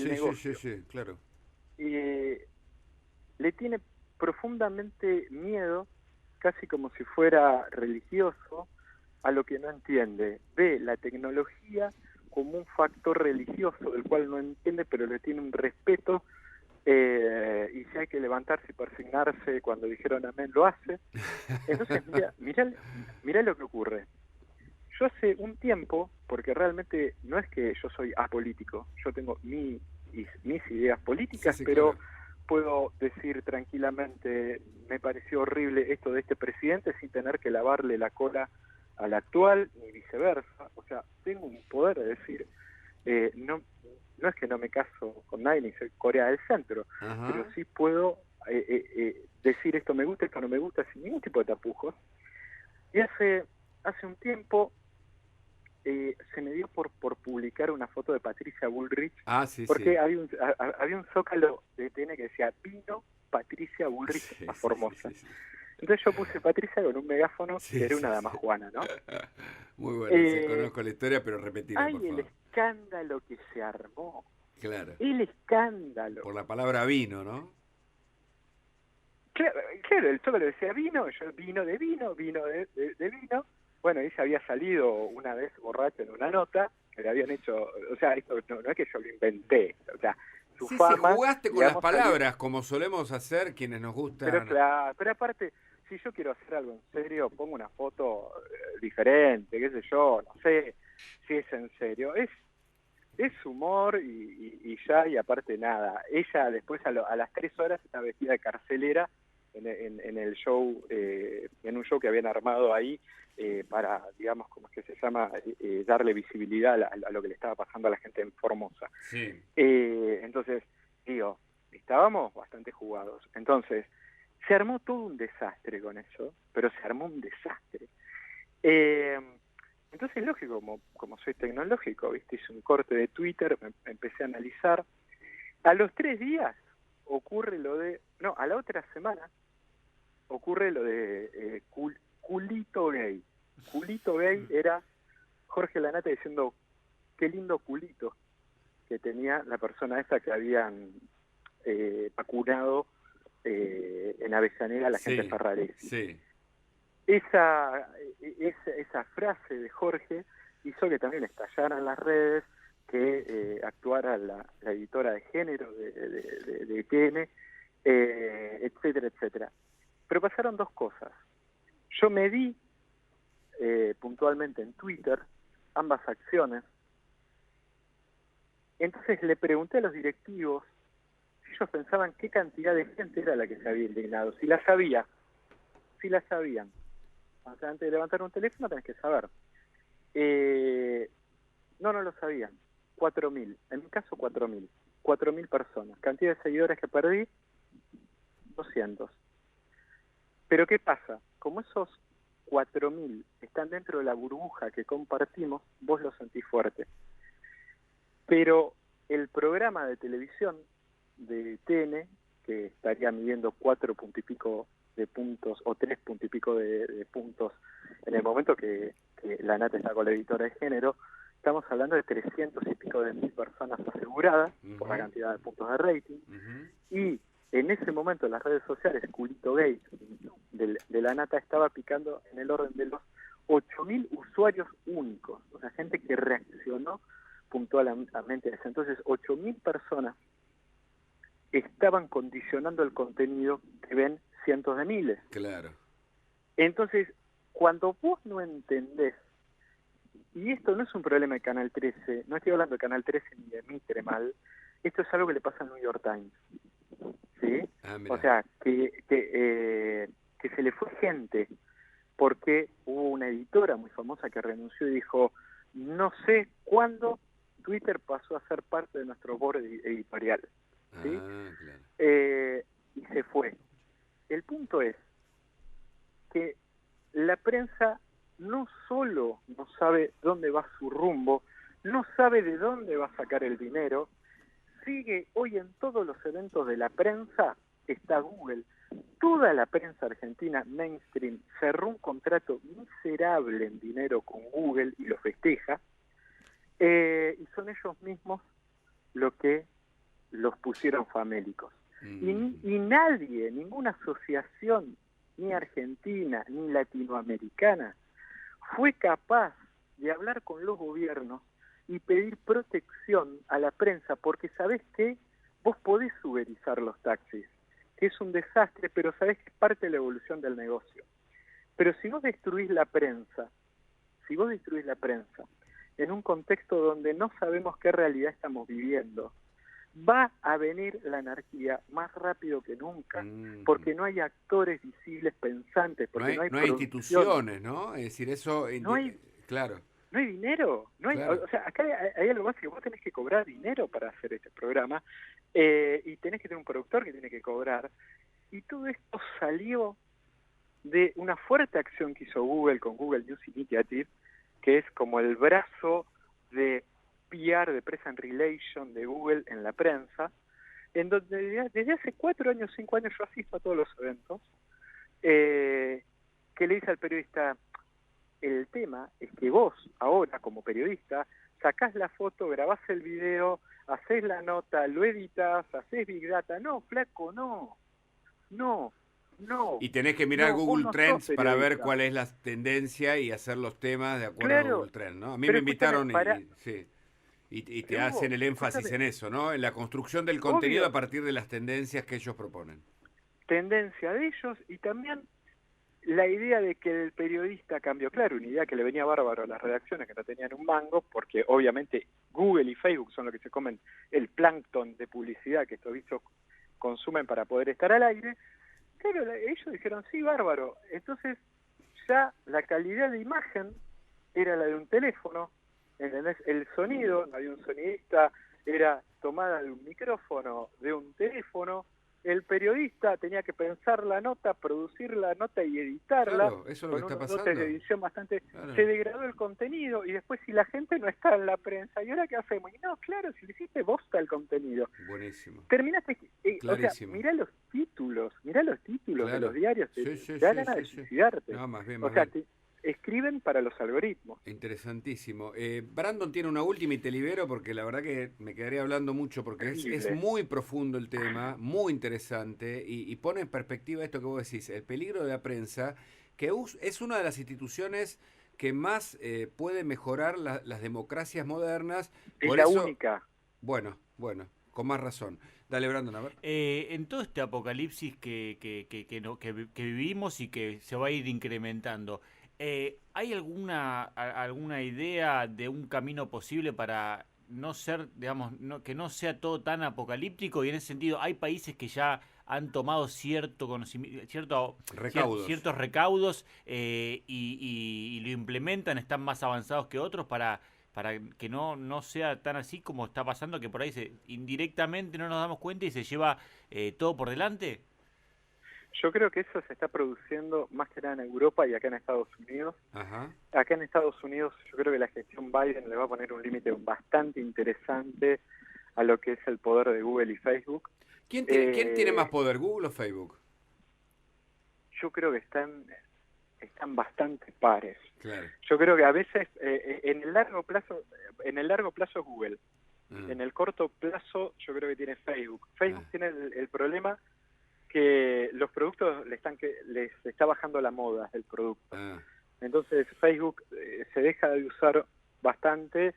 S2: negocio.
S1: Sí, claro.
S2: Le tiene profundamente miedo, casi como si fuera religioso, a lo que no entiende. Ve la tecnología como un factor religioso del cual no entiende, pero le tiene un respeto, y si hay que levantarse y persignarse cuando dijeron amén, lo hace. Entonces, mirá lo que ocurre. Yo hace un tiempo, porque realmente no es que yo soy apolítico, yo tengo mis ideas políticas,
S1: Sí,
S2: pero
S1: claro.
S2: puedo decir tranquilamente, me pareció horrible esto de este presidente sin tener que lavarle la cola al actual, ni viceversa. O sea, tengo un poder de decir, no es que no me caso con nadie ni soy Corea del Centro,
S1: Ajá.
S2: pero sí puedo decir esto me gusta, esto no me gusta, sin ningún tipo de tapujos. Y hace un tiempo se me dio por publicar una foto de Patricia Bullrich, porque había un zócalo de TN que decía vino Patricia Bullrich a Formosa.
S1: Sí.
S2: Entonces yo puse Patricia con un megáfono, que era una dama Juana, ¿no?
S1: Muy bueno, sí, conozco la historia, pero repetirla, por
S2: El
S1: favor.
S2: escándalo que se armó.
S1: Claro.
S2: El escándalo.
S1: Por la palabra vino, ¿no?
S2: Claro, claro, el Zócalo decía vino, yo vino de vino, vino de vino. Bueno, ella había salido una vez borracho en una nota, que le habían hecho, o sea, esto no es que yo lo inventé, o sea, su
S1: Sí, sí,
S2: fama,
S1: jugaste con las
S2: digamos, salió.
S1: palabras, como solemos hacer quienes nos
S2: Pero
S1: gustan.
S2: claro, pero aparte, si yo quiero hacer algo en serio, pongo una foto diferente, qué sé yo, no sé si es en serio. Es humor y ya, y aparte nada. Ella después a las 3 horas está vestida de carcelera en el show, en un show que habían armado ahí para, digamos, como es que se llama, darle visibilidad a lo que le estaba pasando a la gente en Formosa.
S1: Sí.
S2: Entonces, digo, estábamos bastante jugados. Entonces, se armó todo un desastre con eso, pero se armó un desastre. Entonces, lógico, como soy tecnológico, ¿viste? Hice un corte de Twitter, me empecé a analizar. A los 3 días ocurre lo de... No, a la otra semana ocurre lo de culito gay. Culito gay era Jorge Lanata diciendo, qué lindo culito que tenía la persona esa que habían vacunado en Avellaneda a la gente de Ferraresi.
S1: Sí.
S2: Esa frase de Jorge hizo que también estallaran las redes, que actuara la editora de género de TN, etcétera, etcétera. Pero pasaron dos cosas. Yo medí puntualmente en Twitter ambas acciones. Entonces le pregunté a los directivos si ellos pensaban qué cantidad de gente era la que se había indignado, si la sabían. O sea, antes de levantar un teléfono tenés que saber. No lo sabían. 4.000. En mi caso, 4.000. 4.000 personas. Cantidad de seguidores que perdí, 200. Pero ¿qué pasa? Como esos 4.000 están dentro de la burbuja que compartimos, vos lo sentís fuerte. Pero el programa de televisión de TN, que estaría midiendo 4 puntos y pico de puntos, o 3 puntos y pico de puntos, en el momento que la Nata está con la editora de género, estamos hablando de 300 y pico de mil personas aseguradas por la cantidad de puntos de rating, y en ese momento en las redes sociales, Culito Gay de la Nata estaba picando en el orden de los 8.000 usuarios únicos, o sea, gente que reaccionó puntualmente a eso. Entonces, 8.000 personas estaban condicionando el contenido que ven cientos de miles.
S1: Claro.
S2: Entonces, cuando vos no entendés, y esto no es un problema de Canal 13, no estoy hablando de Canal 13 ni de Mitre mal, esto es algo que le pasa al New York Times, ¿sí? O sea, que se le fue gente, porque hubo una editora muy famosa que renunció y dijo, no sé cuándo Twitter pasó a ser parte de nuestro board editorial, ¿sí?
S1: Claro.
S2: Y se fue. El punto es que la prensa no solo no sabe dónde va su rumbo, no sabe de dónde va a sacar el dinero, sigue hoy en todos los eventos de la prensa, está Google. Toda la prensa argentina mainstream cerró un contrato miserable en dinero con Google y lo festeja, y son ellos mismos lo que los pusieron famélicos. Y nadie, ninguna asociación, ni argentina, ni latinoamericana, fue capaz de hablar con los gobiernos y pedir protección a la prensa, porque sabés que vos podés uberizar los taxis, que es un desastre, pero sabés que es parte de la evolución del negocio. Pero si vos destruís la prensa en un contexto donde no sabemos qué realidad estamos viviendo, va a venir la anarquía más rápido que nunca, porque no hay actores visibles pensantes, porque no hay
S1: instituciones, ¿no? Es decir, eso... claro.
S2: No hay dinero,
S1: Claro.
S2: O sea, acá hay algo más que vos tenés que cobrar dinero para hacer este programa, y tenés que tener un productor que tiene que cobrar, y todo esto salió de una fuerte acción que hizo Google con Google News Initiative, que es como el brazo de PR, de Press and Relation de Google en la prensa, en donde desde hace 4 años, 5 años yo asisto a todos los eventos, que le dice al periodista, el tema es que vos ahora como periodista sacás la foto, grabás el video, haces la nota, lo editas, haces Big Data. No, flaco, no,
S1: Y tenés que mirar
S2: vos
S1: Google
S2: no sos
S1: Trends para ver
S2: periodista.
S1: cuál es la tendencia y hacer los temas de acuerdo a
S2: Claro,
S1: Google Trends, ¿no? A mí
S2: pero
S1: me
S2: escúchame,
S1: invitaron sí. Y te hacen
S2: Hugo,
S1: el énfasis
S2: escúchame,
S1: en eso, ¿no? En la construcción del contenido a
S2: obvio,
S1: partir de las tendencias que ellos proponen.
S2: tendencia de ellos y también la idea de que el periodista cambió, claro, una idea que le venía bárbaro a las redacciones que no tenían un mango, porque obviamente Google y Facebook son los que se comen el plancton de publicidad que estos bichos consumen para poder estar al aire. Claro, ellos dijeron, sí, bárbaro. Entonces ya la calidad de imagen era la de un teléfono, ¿entendés? El sonido, no había un sonidista, era tomada de un micrófono, de un teléfono. El periodista tenía que pensar la nota, producir la nota y editarla
S1: Claro, eso es lo que
S2: con
S1: está
S2: unos dotes de
S1: pasando.
S2: edición bastante...
S1: Claro,
S2: Se degradó el contenido y después si la gente no está en la prensa, ¿y ahora qué hacemos? Y no, claro, si le hiciste bosta el contenido.
S1: buenísimo.
S2: Terminaste, o sea,
S1: Clarísimo.
S2: mirá los títulos de los
S1: Claro.
S2: diarios,
S1: Sí, sí,
S2: te da
S1: sí,
S2: ganas
S1: sí,
S2: de
S1: sí.
S2: suicidarte.
S1: No, más bien,
S2: O
S1: más
S2: sea,
S1: bien.
S2: escriben para los algoritmos.
S1: Interesantísimo. Brandon tiene una última y te libero porque la verdad que me quedaría hablando mucho porque es
S2: Terrible.
S1: muy profundo el tema, muy interesante y pone en perspectiva esto que vos decís, el peligro de la prensa, que es una de las instituciones que más puede mejorar las democracias modernas.
S2: Es
S1: Por
S2: la
S1: eso,
S2: única.
S1: bueno, con más razón. Dale, Brandon, a ver.
S3: En todo este apocalipsis que vivimos y que se va a ir incrementando, ¿hay alguna idea de un camino posible para no ser, digamos, que no sea todo tan apocalíptico? Y en ese sentido, ¿hay países que ya han tomado cierto conocimiento,
S1: Recaudos.
S3: ciertos recaudos y lo implementan, están más avanzados que otros para que no sea tan así como está pasando, que por ahí indirectamente no nos damos cuenta y se lleva todo por delante?
S2: Yo creo que eso se está produciendo más que nada en Europa y acá en Estados Unidos.
S1: Ajá.
S2: Acá en Estados Unidos yo creo que la gestión Biden le va a poner un límite bastante interesante a lo que es el poder de Google y Facebook.
S1: Quién tiene más poder, Google o Facebook?
S2: Yo creo que están bastante pares.
S1: Claro.
S2: Yo creo que a veces en el largo plazo Google,
S1: Ah,
S2: en el corto plazo yo creo que tiene Facebook. Facebook
S1: ah,
S2: tiene el problema que los productos les está bajando la moda del producto.
S1: ah.
S2: Entonces Facebook se deja de usar bastante,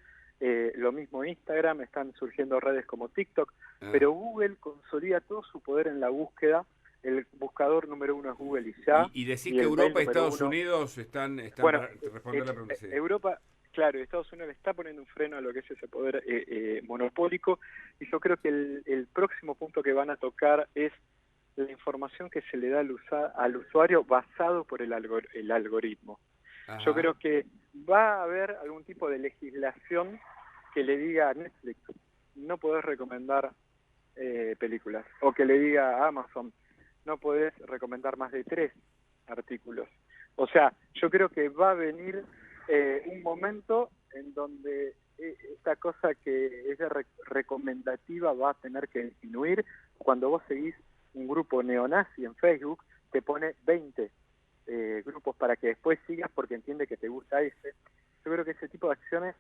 S2: lo mismo Instagram, están surgiendo redes como TikTok,
S1: Ah.
S2: pero Google consolida todo su poder en la búsqueda. El buscador número uno es Google y ya.
S1: Y decís
S2: Y
S1: que
S2: el mail
S1: Europa y
S2: número
S1: Estados
S2: uno,
S1: Unidos están
S2: bueno,
S1: para responder la pregunta. Sí.
S2: Europa, claro, Estados Unidos le está poniendo un freno a lo que es ese poder monopólico, y yo creo que el próximo punto que van a tocar es la información que se le da al usuario basado por el algoritmo.
S1: Ajá.
S2: Yo creo que va a haber algún tipo de legislación que le diga a Netflix, no podés recomendar películas, o que le diga a Amazon, no podés recomendar más de 3 artículos. O sea, yo creo que va a venir un momento en donde esta cosa que es recomendativa va a tener que disminuir. Cuando vos seguís un grupo neonazi en Facebook, te pone 20 grupos para que después sigas porque entiende que te gusta ese. Yo creo que ese tipo de acciones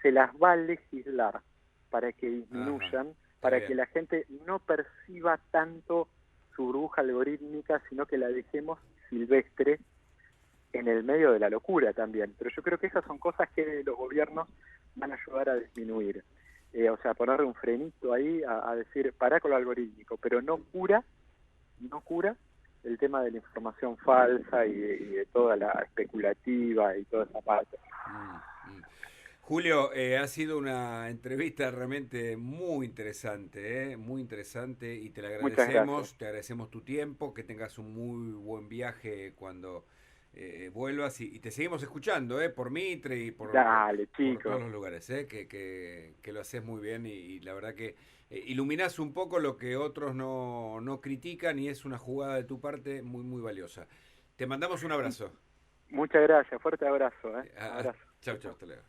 S2: se las va a legislar para que disminuyan,
S1: Ajá.
S2: para
S1: Bien.
S2: que la gente no perciba tanto su burbuja algorítmica, sino que la dejemos silvestre en el medio de la locura también. Pero yo creo que esas son cosas que los gobiernos van a ayudar a disminuir. O sea, ponerle un frenito ahí a decir, pará con lo algorítmico, pero no cura el tema de la información falsa y de toda la especulativa y toda esa parte.
S1: Mm. Julio, ha sido una entrevista realmente muy interesante, muy interesante y te la
S2: Muchas gracias.
S1: agradecemos, te agradecemos tu tiempo, que tengas un muy buen viaje cuando vuelvas y te seguimos escuchando, por Mitre y
S2: Dale,
S1: por
S2: chicos.
S1: todos los lugares, que lo haces muy bien y la verdad que iluminás un poco lo que otros no critican y es una jugada de tu parte muy, muy valiosa. Te mandamos un abrazo.
S2: Muchas gracias. Fuerte abrazo. Abrazo.
S1: Chau, chau, hasta luego.